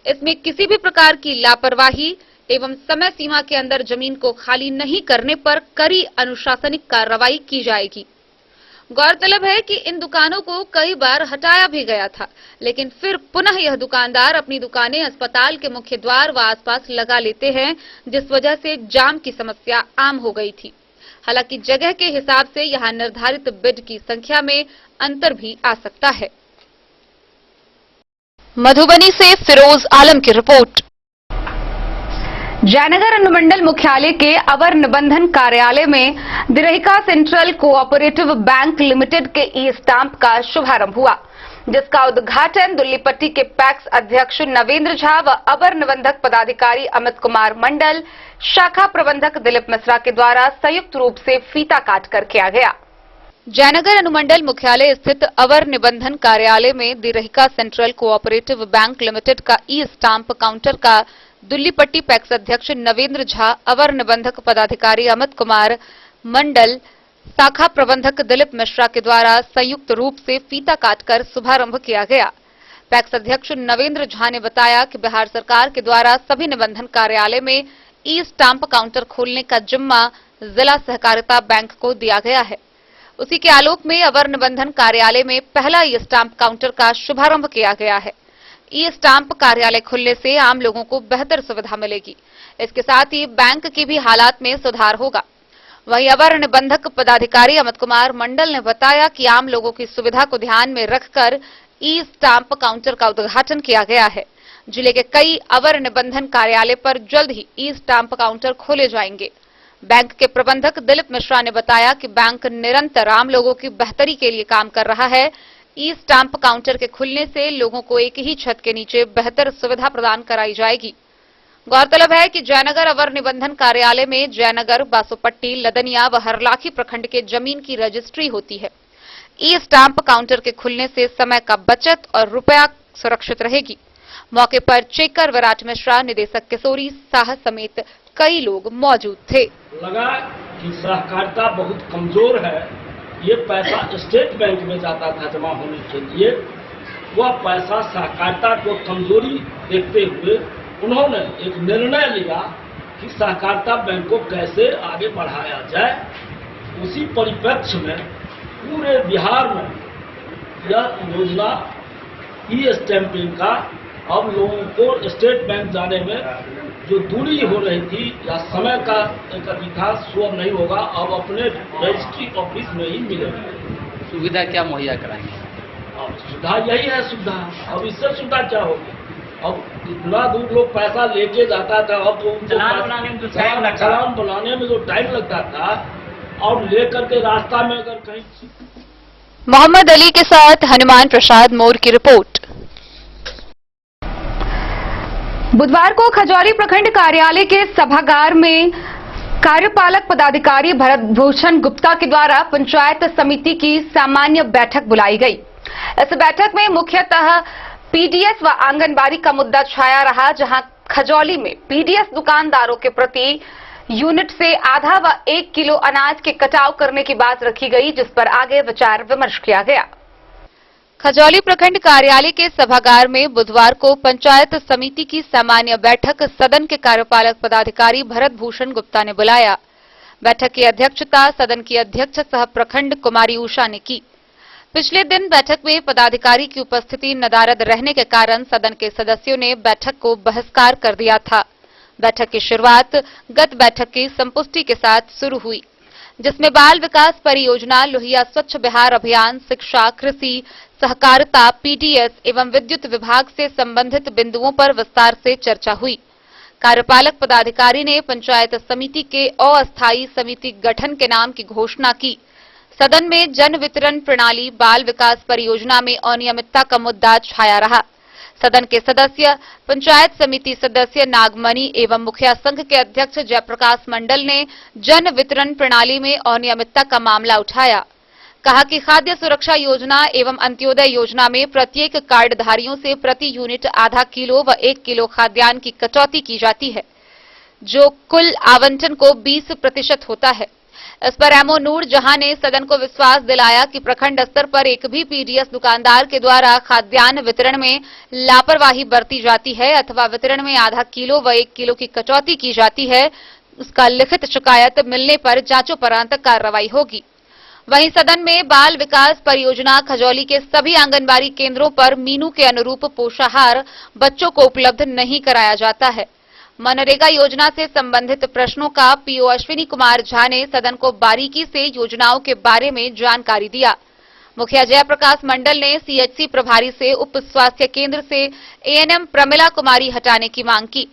इसमें किसी भी प्रकार की लापरवाही एवं समय सीमा के अंदर जमीन को खाली नहीं करने पर कड़ी अनुशासनिक कार्रवाई की जाएगी। गौरतलब है कि इन दुकानों को कई बार हटाया भी गया था, लेकिन फिर पुनः यह दुकानदार अपनी दुकानें अस्पताल के मुख्य द्वार व आसपास लगा लेते हैं, जिस वजह से जाम की समस्या आम हो गई थी। हालांकि जगह के हिसाब से यहां निर्धारित बेड की संख्या में अंतर भी आ सकता है। मधुबनी से फिरोज आलम की रिपोर्ट। जयनगर अनुमंडल मुख्यालय के अवर निबंधन कार्यालय में दिरहिका सेंट्रल कोऑपरेटिव बैंक लिमिटेड के ई स्टाम्प का शुभारंभ हुआ, जिसका उद्घाटन दुल्लीपट्टी के पैक्स अध्यक्ष नवेंद्र झा व अवर निबंधक पदाधिकारी अमित कुमार मंडल, शाखा प्रबंधक दिलीप मिश्रा के द्वारा संयुक्त रूप से फीता काटकर किया गया। जयनगर अनुमंडल मुख्यालय स्थित अवर निबंधन कार्यालय में दिरहिका सेंट्रल कोऑपरेटिव बैंक लिमिटेड का ई स्टाम्प काउंटर का दुल्लीपट्टी पैक्स अध्यक्ष नवेंद्र झा, अवर निबंधक पदाधिकारी अमित कुमार मंडल, शाखा प्रबंधक दिलीप मिश्रा के द्वारा संयुक्त रूप से फीता काटकर शुभारंभ किया गया। पैक्स अध्यक्ष नवेंद्र झा ने बताया कि बिहार सरकार के द्वारा सभी निबंधन कार्यालय में ई स्टाम्प काउंटर खोलने का जिम्मा जिला सहकारिता बैंक को दिया गया है। उसी के आलोक में अवर निबंधन कार्यालय में पहला ई स्टाम्प काउंटर का शुभारंभ किया गया है। ई स्टाम्प कार्यालय खुलने से आम लोगों को बेहतर सुविधा मिलेगी। इसके साथ ही बैंक के भी हालात में सुधार होगा। वहीं अवर निबंधक पदाधिकारी अमित कुमार मंडल ने बताया कि आम लोगों की सुविधा को ध्यान में रखकर ई स्टाम्प काउंटर का उद्घाटन किया गया है। जिले के कई अवर निबंधन कार्यालय पर जल्द ही ई स्टाम्प काउंटर खोले जाएंगे। बैंक के प्रबंधक दिलीप मिश्रा ने बताया कि बैंक निरंतर आम लोगों की बेहतरी के लिए काम कर रहा है। ई स्टाम्प काउंटर के खुलने से लोगों को एक ही छत के नीचे बेहतर सुविधा प्रदान कराई जाएगी। गौरतलब है कि जयनगर अवर निबंधन कार्यालय में जयनगर, बासोपट्टी, लदनिया व हरलाखी प्रखंड के जमीन की रजिस्ट्री होती है। ई स्टाम्प काउंटर के खुलने से समय का बचत और रुपया सुरक्षित रहेगी। मौके पर चेकर विराट मिश्रा, निदेशक किशोरी शाह समेत कई लोग मौजूद थे। लगा कि सहकारिता बहुत कमजोर है, ये पैसा स्टेट बैंक में जाता था जमा होने के लिए, वह पैसा सहकारिता को कमजोरी देखते हुए उन्होंने एक निर्णय लिया कि सहकारिता बैंक को कैसे आगे बढ़ाया जाए। उसी परिप्रेक्ष्य में पूरे बिहार में यह योजना ई स्टैंपिंग का अब लोगों को स्टेट बैंक जाने में जो दूरी हो रही थी या समय का एक अधिकार स्वर नहीं होगा, अब अपने रजिस्ट्री ऑफिस में ही मिलेगा। सुविधा क्या मुहैया कराएंगे? अब सुविधा यही है सुविधा, अब इससे सुविधा क्या होगी? अब इतना दूर लोग पैसा लेके जाता था, अब तो चालान बनाने में जो टाइम लगता था और लेकर के रास्ता में अगर कहीं। मोहम्मद अली के साथ हनुमान प्रसाद मोर की रिपोर्ट। बुधवार को खजौली प्रखंड कार्यालय के सभागार में कार्यपालक पदाधिकारी भरत भूषण गुप्ता के द्वारा पंचायत समिति की सामान्य बैठक बुलाई गई। इस बैठक में मुख्यतः पीडीएस व आंगनबाड़ी का मुद्दा छाया रहा, जहां खजौली में पीडीएस दुकानदारों के प्रति यूनिट से आधा व 1 किलो अनाज के कटाव करने की बात रखी गई, जिस पर आगे विचार विमर्श किया गया। खजौली प्रखंड कार्यालय के सभागार में बुधवार को पंचायत समिति की सामान्य बैठक सदन के कार्यपालक पदाधिकारी भरत भूषण गुप्ता ने बुलाया। बैठक की अध्यक्षता सदन की अध्यक्ष सह प्रखंड कुमारी उषा ने की। पिछले दिन बैठक में पदाधिकारी की उपस्थिति नदारद रहने के कारण सदन के सदस्यों ने बैठक को बहिष्कार कर दिया था। बैठक की शुरुआत गत बैठक की संपुष्टि के साथ शुरू हुई, जिसमें बाल विकास परियोजना, लोहिया स्वच्छ बिहार अभियान, शिक्षा, कृषि, सहकारिता, पीडीएस एवं विद्युत विभाग से संबंधित बिंदुओं पर विस्तार से चर्चा हुई। कार्यपालक पदाधिकारी ने पंचायत समिति के अस्थायी समिति गठन के नाम की घोषणा की। सदन में जन वितरण प्रणाली, बाल विकास परियोजना में अनियमितता का मुद्दा छाया रहा। सदन के सदस्य, पंचायत समिति सदस्य नागमणि एवं मुखिया संघ के अध्यक्ष जयप्रकाश मंडल ने जन वितरण प्रणाली में अनियमितता का मामला उठाया। कहा कि खाद्य सुरक्षा योजना एवं अंत्योदय योजना में प्रत्येक कार्डधारियों से प्रति यूनिट आधा किलो व 1 किलो खाद्यान्न की कटौती की जाती है, जो कुल आवंटन को 20% होता है। इस पर एमओ नूर जहां ने सदन को विश्वास दिलाया कि प्रखंड स्तर पर एक भी पीडीएस दुकानदार के द्वारा खाद्यान्न वितरण में लापरवाही बरती जाती है अथवा वितरण में आधा किलो व 1 किलो की कटौती की जाती है, उसका लिखित शिकायत मिलने पर जांचोपरांत कार्रवाई होगी। वहीं सदन में बाल विकास परियोजना खजौली के सभी आंगनबाड़ी केंद्रों पर मीनू के अनुरूप पोषाहार बच्चों को उपलब्ध नहीं कराया जाता है। मनरेगा योजना से संबंधित प्रश्नों का पीओ अश्विनी कुमार झा ने सदन को बारीकी से योजनाओं के बारे में जानकारी दिया। मुखिया जयप्रकाश मंडल ने सीएचसी प्रभारी से उप स्वास्थ्य केंद्र से एएनएम प्रमिला कुमारी हटाने की मांग की।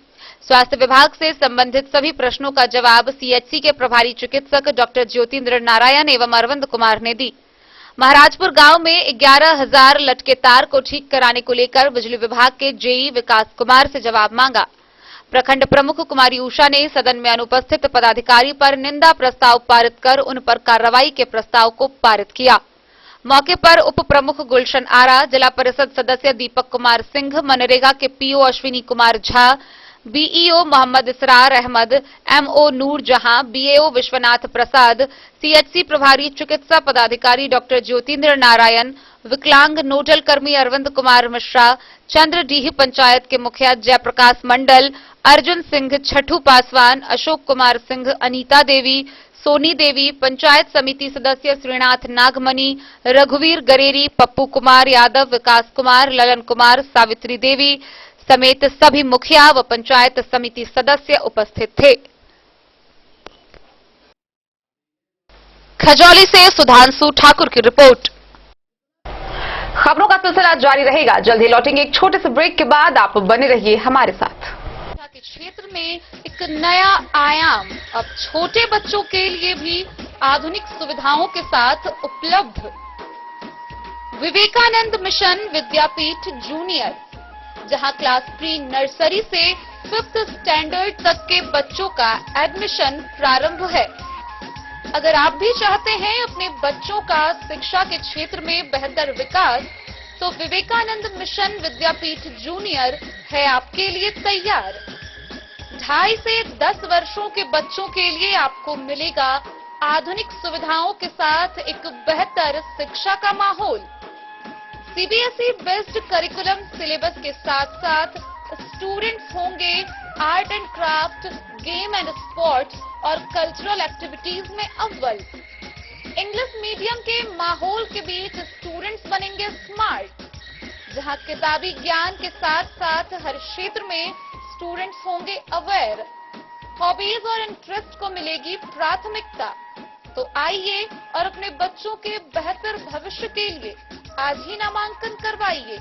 स्वास्थ्य विभाग से संबंधित सभी प्रश्नों का जवाब सीएचसी के प्रभारी चिकित्सक डॉक्टर ज्योतिन्द्र नारायण एवं अरविंद कुमार ने दी। महाराजपुर गांव में 11,000 लटके तार को ठीक कराने को लेकर बिजली विभाग के जेई विकास कुमार से जवाब मांगा। प्रखंड प्रमुख कुमारी उषा ने सदन में अनुपस्थित पदाधिकारी पर निंदा प्रस्ताव पारित कर उन पर कार्रवाई के प्रस्ताव को पारित किया। मौके पर उप प्रमुख गुलशन आरा, जिला परिषद सदस्य दीपक कुमार सिंह, मनरेगा के पीओ अश्विनी कुमार झा, बीईओ मोहम्मद इसरार अहमद, एमओ नूर जहां, बीएओ विश्वनाथ प्रसाद, सीएचसी प्रभारी चिकित्सा पदाधिकारी डॉक्टर ज्योतिन्द्र नारायण, विकलांग नोडल कर्मी अरविंद कुमार मिश्रा, चंद्रडीह पंचायत के मुखिया जयप्रकाश मंडल, अर्जुन सिंह, छठू पासवान, अशोक कुमार सिंह, अनीता देवी, सोनी देवी, पंचायत समिति सदस्य श्रीनाथ नागमणि, रघुवीर गरेरी, पप्पू कुमार यादव, विकास कुमार, ललन कुमार, सावित्री देवी समेत सभी मुखिया व पंचायत समिति सदस्य उपस्थित थे। खजौली से सुधांशु ठाकुर की रिपोर्ट। खबरों का सिलसिला जारी रहेगा। जल्द ही लौटेंगे एक छोटे से ब्रेक के बाद। आप बने रहिए हमारे साथ। के क्षेत्र में एक नया आयाम अब छोटे बच्चों के लिए भी आधुनिक सुविधाओं के साथ उपलब्ध। विवेकानंद मिशन विद्यापीठ जूनियर, जहां क्लास प्री नर्सरी से 5th स्टैंडर्ड तक के बच्चों का एडमिशन प्रारंभ है। अगर आप भी चाहते हैं अपने बच्चों का शिक्षा के क्षेत्र में बेहतर विकास, तो विवेकानंद मिशन विद्यापीठ जूनियर है आपके लिए तैयार। 2.5 से 10 वर्षों के बच्चों के लिए आपको मिलेगा आधुनिक सुविधाओं के साथ एक बेहतर शिक्षा का माहौल। सीबीएसई बेस्ड करिकुलम सिलेबस के साथ साथ स्टूडेंट्स होंगे art and craft, game and sports और कल्चरल एक्टिविटीज में अव्वल। इंग्लिश मीडियम के माहौल के बीच स्टूडेंट्स बनेंगे स्मार्ट, जहां किताबी ज्ञान के साथ साथ हर क्षेत्र में स्टूडेंट्स होंगे अवेयर। हॉबीज और इंटरेस्ट को मिलेगी प्राथमिकता। तो आइए और अपने बच्चों के बेहतर भविष्य के लिए आज ही नामांकन करवाइए।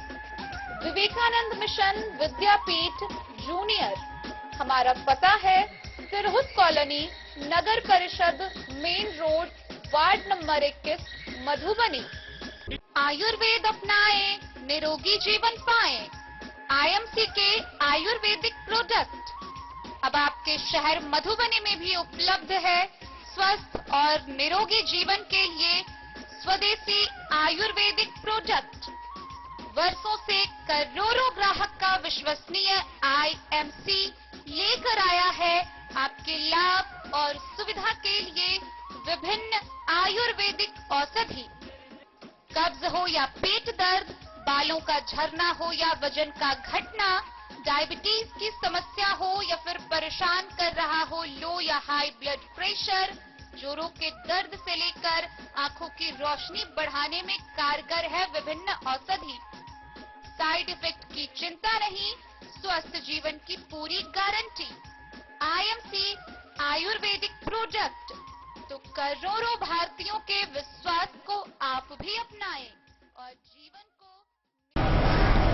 विवेकानंद मिशन विद्यापीठ जूनियर। हमारा पता है सिरहुत कॉलोनी, नगर परिषद main road, ward number 21, Madhubani. Ayurveda अपनाएं, निरोगी जीवन पाएं। आईएमसी के आयुर्वेदिक प्रोडक्ट अब आपके शहर मधुबनी में भी उपलब्ध है। स्वस्थ और निरोगी जीवन के लिए स्वदेशी आयुर्वेदिक प्रोडक्ट। वर्षों से करोड़ों ग्राहक का विश्वसनीय आईएमसी लेकर आया है आपके लाभ और सुविधा के लिए विभिन्न आयुर्वेदिक औषधि। कब्ज हो या पेट दर्द, बालों का झरना हो या वजन का घटना, डायबिटीज की समस्या हो या फिर परेशान कर रहा हो लो या हाई ब्लड प्रेशर, जोड़ों के दर्द से लेकर आंखों की रोशनी बढ़ाने में कारगर है विभिन्न औषधि। साइड इफेक्ट की चिंता नहीं, स्वस्थ जीवन की पूरी गारंटी। आईएमसी आयुर्वेदिक प्रोडक्ट, तो करोड़ों भारतीयों के विश्वास को आप भी अपनाएं और जीवन को।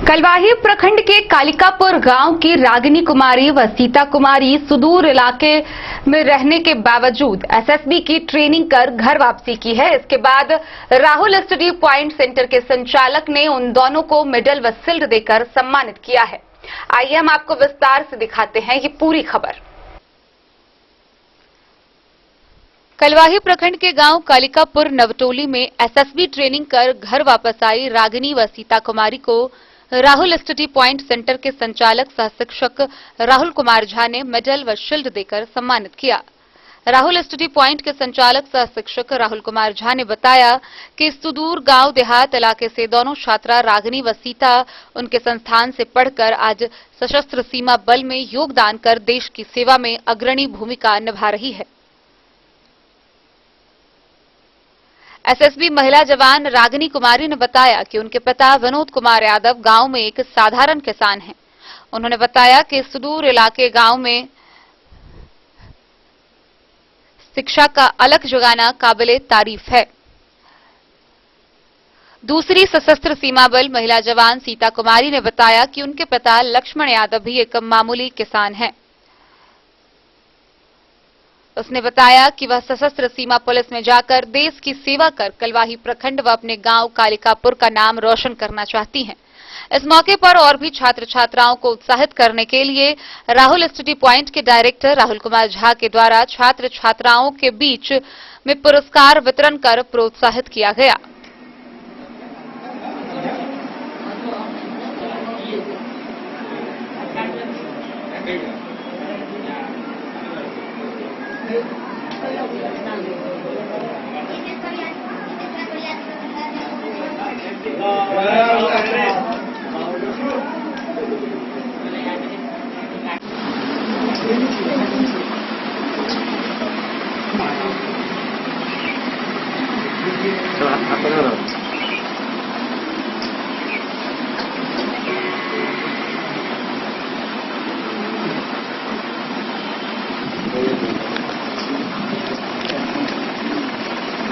कलवाही प्रखंड के कालिकापुर गांव की रागिनी कुमारी व सीता कुमारी सुदूर इलाके में रहने के बावजूद एसएसबी की ट्रेनिंग कर घर वापसी की है। इसके बाद राहुल स्टडी पॉइंट सेंटर के संचालक ने उन दोनों को मेडल व शिल्ड देकर सम्मानित किया है। आइए हम आपको विस्तार से दिखाते हैं ये पूरी खबर। कलवाही प्रखंड के गांव कालिकापुर नवटोली में एसएसबी ट्रेनिंग कर घर वापस आई रागिनी व सीता कुमारी को राहुल स्टडी पॉइंट सेंटर के संचालक सह शिक्षक राहुल कुमार झा ने मेडल व शील्ड देकर सम्मानित किया। राहुल स्टडी पॉइंट के संचालक सह शिक्षक राहुल कुमार झा ने बताया कि सुदूर गांव देहात इलाके से दोनों छात्रा रागिनी व सीता उनके संस्थान से पढ़कर आज सशस्त्र सीमा बल में योगदान कर देश की सेवा में अग्रणी भूमिका निभा रही है। एसएसबी महिला जवान रागिनी कुमारी ने बताया कि उनके पिता विनोद कुमार यादव गांव में एक साधारण किसान हैं। उन्होंने बताया कि सुदूर इलाके गांव में शिक्षा का अलख जगाना काबिले तारीफ है। दूसरी सशस्त्र सीमा बल महिला जवान सीता कुमारी ने बताया कि उनके पिता लक्ष्मण यादव भी एक मामूली किसान हैं। उसने बताया कि वह सशस्त्र सीमा पुलिस में जाकर देश की सेवा कर कलवाही प्रखंड व अपने गांव कालिकापुर का नाम रोशन करना चाहती हैं। इस मौके पर और भी छात्र छात्राओं को उत्साहित करने के लिए राहुल स्टडी पॉइंट के डायरेक्टर राहुल कुमार झा के द्वारा छात्र छात्राओं के बीच में पुरस्कार वितरण कर प्रोत्साहित किया गया।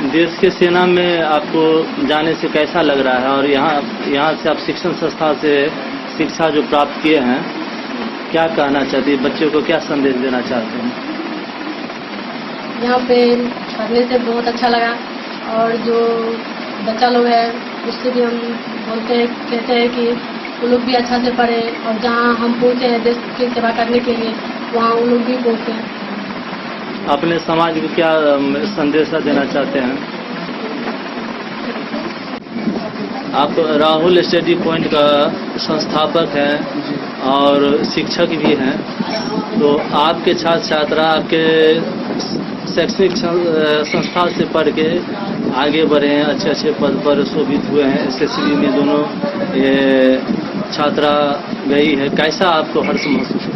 देश के सेना में आपको जाने से कैसा लग रहा है और यहाँ से आप शिक्षण संस्था से शिक्षा जो प्राप्त किए हैं, क्या कहना चाहते हैं, बच्चों को क्या संदेश देना चाहते हैं? यहाँ पे पढ़ने से बहुत अच्छा लगा और जो बच्चा लोग है उससे भी हम बोलते हैं, कहते हैं कि वो लोग भी अच्छा से पढ़े और जहाँ हम पहुँचे हैं देश की सेवा करने के लिए वहाँ वो लोग भी पहुँचे। अपने समाज को क्या संदेश देना चाहते हैं? आप राहुल स्टडी पॉइंट का संस्थापक हैं और शिक्षक भी हैं, तो आपके छात्र छात्रा आपके शैक्षणिक संस्था से पढ़ के आगे बढ़े हैं, अच्छे अच्छे पद पर शोभित हुए हैं। एसएसबी में दोनों छात्रा गई है, कैसा आपको हर्ष महसूस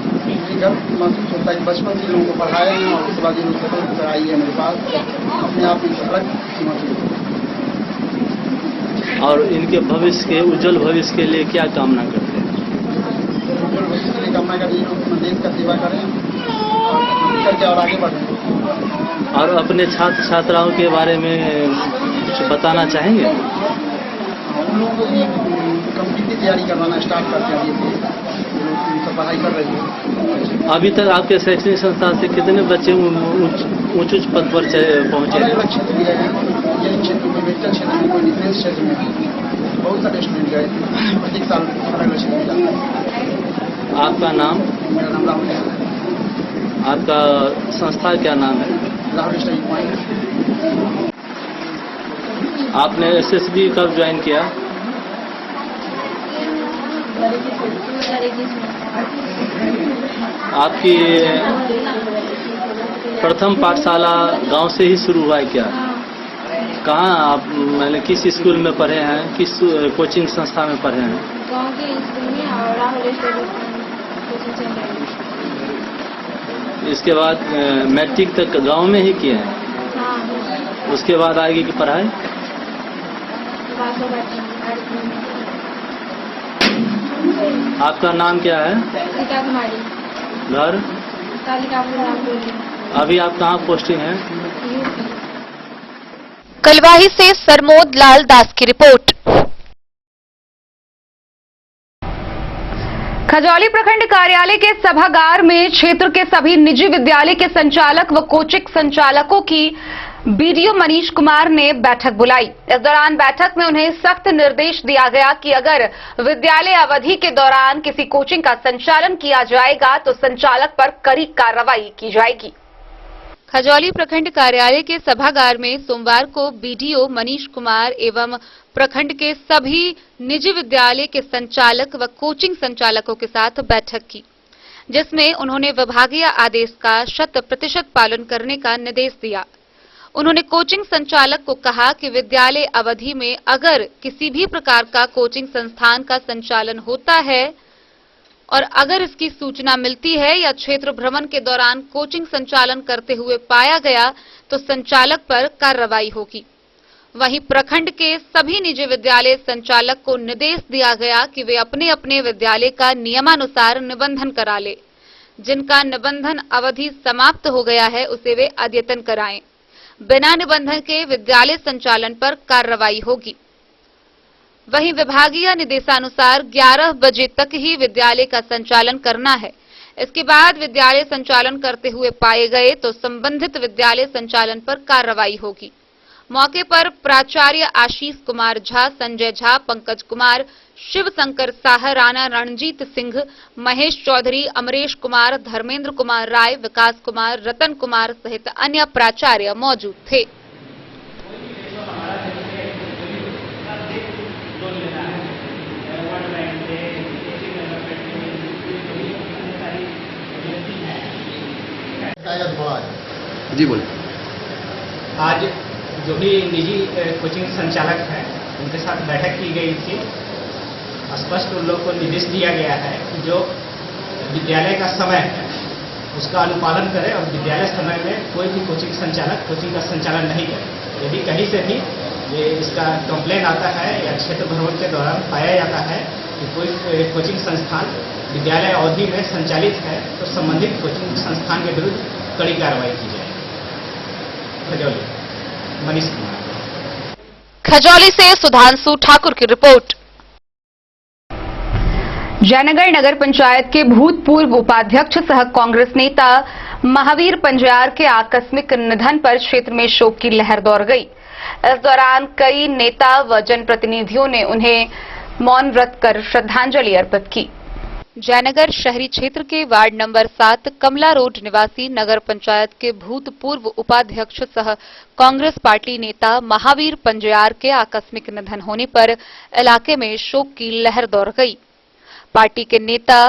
महसूस होता है? बचपन से लोगों को पढ़ाए हैं और उसके बाद ये लोग आई है मेरे पास, अपने आप में अलग महसूस। और इनके भविष्य के उज्जवल भविष्य के लिए क्या कामना करते हैं? उज्जवल भविष्य के लिए कामना करिए, देश का सेवा करें और करके और आगे बढ़ें। और अपने छात्र छात्राओं के बारे में कुछ बताना चाहेंगे? उन लोगों को भी कंपनी की तैयारी करवाना स्टार्ट करते हैं, पढ़ाई कर रही है। अभी तक आपके शैक्षणिक संस्थान से कितने बच्चे उच्च पद पर पहुंचे? अलग क्षेत्र में गए हैं, यही क्षेत्र में, मेडिकल क्षेत्र में, कोई डिफेंस क्षेत्र में, बहुत सारे स्टूडेंट गए, प्रत्येक साल अलग क्षेत्र में जाते हैं। आपका नाम? मेरा नाम राहुल है। आपका संस्था क्या नाम है? Rahul study point. आपने एसएसबी कब ज्वाइन किया? आपकी प्रथम पाठशाला गांव से ही शुरू हुआ है क्या? कहाँ आप मैंने किस स्कूल में पढ़े हैं, किस कोचिंग संस्था में पढ़े हैं? गांव के स्कूल में और राहुल स्टडी कोचिंग सेंटर। इसके बाद मैट्रिक तक गांव में ही किए हैं? हाँ, उसके बाद आगे की पढ़ाई आपका नाम क्या है? सीता कुमारी। घर? अभी आप कहाँ पोस्टिंग है? कलवाही से सरमोद लाल दास की रिपोर्ट। खजौली प्रखंड कार्यालय के सभागार में क्षेत्र के सभी निजी विद्यालय के संचालक व कोचिंग संचालकों की बीडीओ मनीष कुमार ने बैठक बुलाई। इस दौरान बैठक में उन्हें सख्त निर्देश दिया गया कि अगर विद्यालय अवधि के दौरान किसी कोचिंग का संचालन किया जाएगा तो संचालक पर कड़ी कार्रवाई की जाएगी। खजौली प्रखंड कार्यालय के सभागार में सोमवार को बीडीओ मनीष कुमार एवं प्रखंड के सभी निजी विद्यालय के संचालक व कोचिंग संचालकों के साथ बैठक की, जिसमें उन्होंने विभागीय आदेश का 100% पालन करने का निर्देश दिया। उन्होंने कोचिंग संचालक को कहा कि विद्यालय अवधि में अगर किसी भी प्रकार का कोचिंग संस्थान का संचालन होता है और अगर इसकी सूचना मिलती है या क्षेत्र भ्रमण के दौरान कोचिंग संचालन करते हुए पाया गया तो संचालक पर कार्रवाई होगी। वहीं प्रखंड के सभी निजी विद्यालय संचालक को निर्देश दिया गया कि वे अपने अपने विद्यालय का नियमानुसार निबंधन करा ले। जिनका निबंधन अवधि समाप्त हो गया है उसे वे अद्यतन कराएं। बिना निबंधन के विद्यालय संचालन पर कार्रवाई होगी। वहीं विभागीय निर्देशानुसार 11 बजे तक ही विद्यालय का संचालन करना है। इसके बाद विद्यालय संचालन करते हुए पाए गए तो संबंधित विद्यालय संचालन पर कार्रवाई होगी। मौके पर प्राचार्य आशीष कुमार झा, संजय झा, पंकज कुमार, शिव शंकर साह, राणा रणजीत सिंह, महेश चौधरी, अमरेश कुमार, धर्मेंद्र कुमार राय, विकास कुमार, रतन कुमार सहित अन्य प्राचार्य मौजूद थे। जी बोले। आज जो भी निजी कोचिंग संचालक हैं उनके साथ बैठक की गई थी। स्पष्ट उन लोगों को निर्देश दिया गया है कि जो विद्यालय का समय है उसका अनुपालन करें और विद्यालय समय में कोई भी कोचिंग संचालक कोचिंग का संचालन नहीं करे। यदि कहीं से भी ये इसका कंप्लेन आता है या क्षेत्र भ्रमण के दौरान पाया जाता है कि कोई कोचिंग संस्थान विद्यालय अवधि में संचालित है तो संबंधित कोचिंग संस्थान के विरुद्ध कड़ी कार्रवाई की जाएगी। खजौली, मनीष कुमार। खजौली से सुधांशु ठाकुर की रिपोर्ट। जयनगर नगर पंचायत के भूतपूर्व उपाध्यक्ष सह कांग्रेस नेता महावीर पंजयार के आकस्मिक निधन पर क्षेत्र में शोक की लहर दौड़ गई। इस दौरान कई नेता व जनप्रतिनिधियों ने उन्हें मौन व्रत कर श्रद्धांजलि अर्पित की। जयनगर शहरी क्षेत्र के वार्ड नंबर 7 कमला रोड निवासी नगर पंचायत के भूतपूर्व उपाध्यक्ष सह कांग्रेस पार्टी नेता महावीर पंजयार के आकस्मिक निधन होने पर इलाके में शोक की लहर दौड़ गई। पार्टी के नेता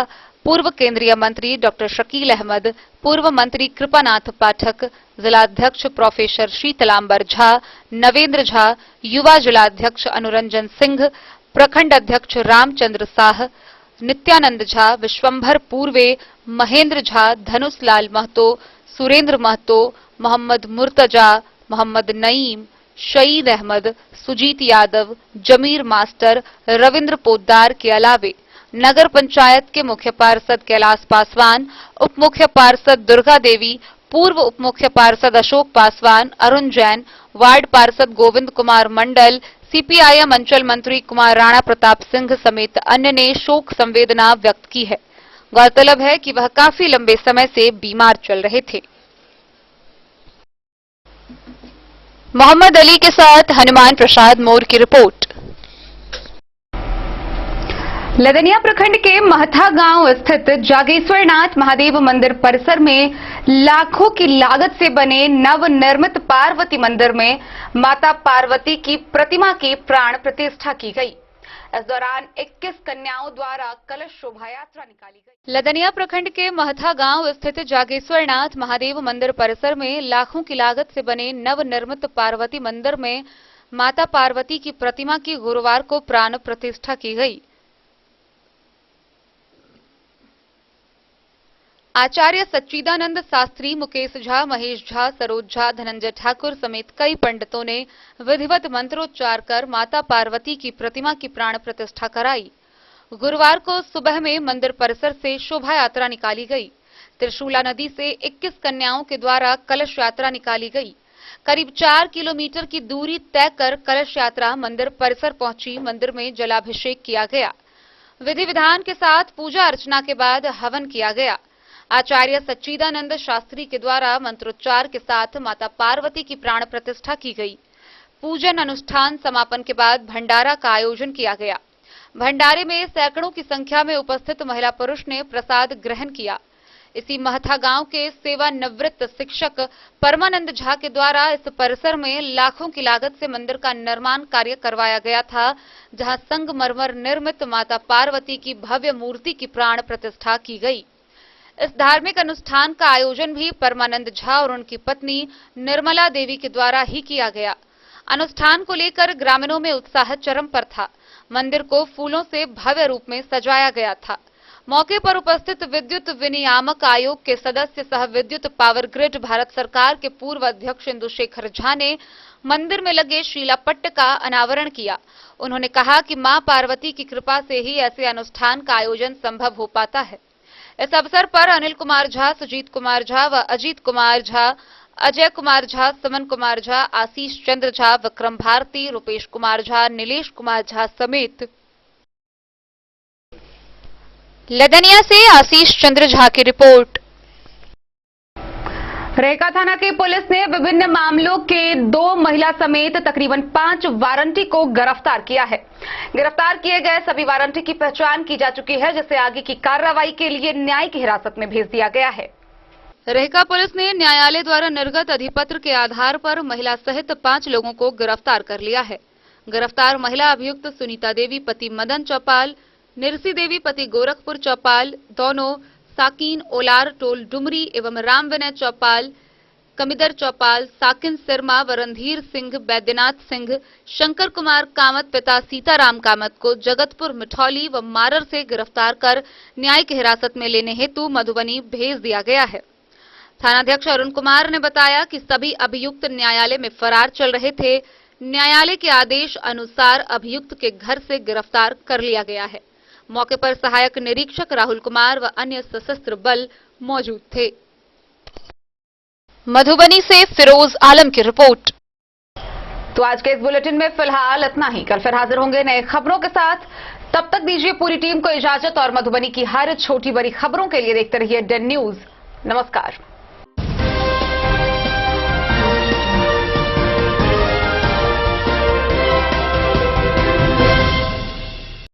पूर्व केंद्रीय मंत्री डॉक्टर शकील अहमद, पूर्व मंत्री कृपानाथ पाठक, जिलाध्यक्ष प्रोफेसर शीतलांबर झा, नवेंद्र झा, युवा जिलाध्यक्ष अनुरंजन सिंह, प्रखंड अध्यक्ष रामचंद्र साह, नित्यानंद झा, विश्वंभर पूर्वे, महेंद्र झा, धनुष लाल महतो, सुरेंद्र महतो, मोहम्मद मुर्तजा, मोहम्मद नईम, शहीद अहमद, सुजीत यादव, जमीर मास्टर, रविंद्र पोद्दार के अलावे नगर पंचायत के मुख्य पार्षद कैलाश पासवान, उप मुख्य पार्षद दुर्गा देवी, पूर्व उप मुख्य पार्षद अशोक पासवान, अरुण जैन, वार्ड पार्षद गोविंद कुमार मंडल, सीपीआईएम अंचल मंत्री कुमार राणा प्रताप सिंह समेत अन्य ने शोक संवेदना व्यक्त की है। गौरतलब है कि वह काफी लंबे समय से बीमार चल रहे थे। मोहम्मद अली के साथ हनुमान प्रसाद मोर की रिपोर्ट। लदनिया प्रखंड के महथा गांव स्थित जागेश्वरनाथ महादेव मंदिर परिसर में लाखों की लागत से बने नवनिर्मित पार्वती मंदिर में माता पार्वती की प्रतिमा की प्राण प्रतिष्ठा की गई। इस दौरान 21 कन्याओं द्वारा कलश शोभा यात्रा निकाली गई। लदनिया प्रखंड के महथा गांव स्थित जागेश्वरनाथ महादेव मंदिर परिसर में लाखों की लागत से बने नवनिर्मित पार्वती मंदिर में माता पार्वती की प्रतिमा की गुरुवार को प्राण प्रतिष्ठा की गई। आचार्य सच्चिदानंद शास्त्री, मुकेश झा, महेश झा, सरोज झा, धनंजय ठाकुर समेत कई पंडितों ने विधिवत मंत्रोच्चार कर माता पार्वती की प्रतिमा की प्राण प्रतिष्ठा कराई। गुरुवार को सुबह में मंदिर परिसर से शोभा यात्रा निकाली गई। त्रिशूला नदी से 21 कन्याओं के द्वारा कलश यात्रा निकाली गई। करीब 4 किलोमीटर की दूरी तय कर कलश यात्रा मंदिर परिसर पहुंची। मंदिर में जलाभिषेक किया गया। विधि विधान के साथ पूजा अर्चना के बाद हवन किया गया। आचार्य सच्चिदानंद शास्त्री के द्वारा मंत्रोच्चार के साथ माता पार्वती की प्राण प्रतिष्ठा की गई। पूजन अनुष्ठान समापन के बाद भंडारा का आयोजन किया गया। भंडारे में सैकड़ों की संख्या में उपस्थित महिला पुरुष ने प्रसाद ग्रहण किया। इसी महथा गांव के सेवानिवृत्त शिक्षक परमानंद झा के द्वारा इस परिसर में लाखों की लागत से मंदिर का निर्माण कार्य करवाया गया था, जहां संगमरमर निर्मित माता पार्वती की भव्य मूर्ति की प्राण प्रतिष्ठा की गई। इस धार्मिक अनुष्ठान का आयोजन भी परमानंद झा और उनकी पत्नी निर्मला देवी के द्वारा ही किया गया। अनुष्ठान को लेकर ग्रामीणों में उत्साह चरम पर था। मंदिर को फूलों से भव्य रूप में सजाया गया था। मौके पर उपस्थित विद्युत विनियामक आयोग के सदस्य सह विद्युत पावर ग्रिड भारत सरकार के पूर्व अध्यक्ष इंदुशेखर झा ने मंदिर में लगे शिलापट्ट का अनावरण किया। उन्होंने कहा कि मां पार्वती की कृपा से ही ऐसे अनुष्ठान का आयोजन संभव हो पाता है। इस अवसर पर अनिल कुमार झा, सुजीत कुमार झा व अजीत कुमार झा, अजय कुमार झा, सुमन कुमार झा, आशीष चंद्र झा, विक्रम भारती, रुपेश कुमार झा, नीलेश कुमार झा समेत लदनिया से आशीष चंद्र झा की रिपोर्ट। रेका थाना की पुलिस ने विभिन्न मामलों के 2 महिला समेत तकरीबन 5 वारंटी को गिरफ्तार किया है। गिरफ्तार किए गए सभी वारंटी की पहचान की जा चुकी है, जिसे आगे की कार्रवाई के लिए न्यायिक हिरासत में भेज दिया गया है। रेका पुलिस ने न्यायालय द्वारा निर्गत अधिपत्र के आधार पर महिला सहित 5 लोगों को गिरफ्तार कर लिया है। गिरफ्तार महिला अभियुक्त सुनीता देवी पति मदन चौपाल, निरसी देवी पति गोरखपुर चौपाल, दोनों साकीन ओलार टोल डुमरी एवं राम विनय चौपाल, कमिदर चौपाल, साकिन सिरमा व रणधीर सिंह, बैद्यनाथ सिंह, शंकर कुमार कामत पिता सीताराम कामत को जगतपुर, मिठौली व मारर से गिरफ्तार कर न्यायिक हिरासत में लेने हेतु मधुबनी भेज दिया गया है। थानाध्यक्ष अरुण कुमार ने बताया कि सभी अभियुक्त न्यायालय में फरार चल रहे थे। न्यायालय के आदेश अनुसार अभियुक्त के घर से गिरफ्तार कर लिया गया है। मौके पर सहायक निरीक्षक राहुल कुमार व अन्य सशस्त्र बल मौजूद थे। मधुबनी से फिरोज आलम की रिपोर्ट। तो आज के इस बुलेटिन में फिलहाल इतना ही। कल फिर हाजिर होंगे नए खबरों के साथ। तब तक दीजिए पूरी टीम को इजाजत और मधुबनी की हर छोटी बड़ी खबरों के लिए देखते रहिए डेन न्यूज। नमस्कार।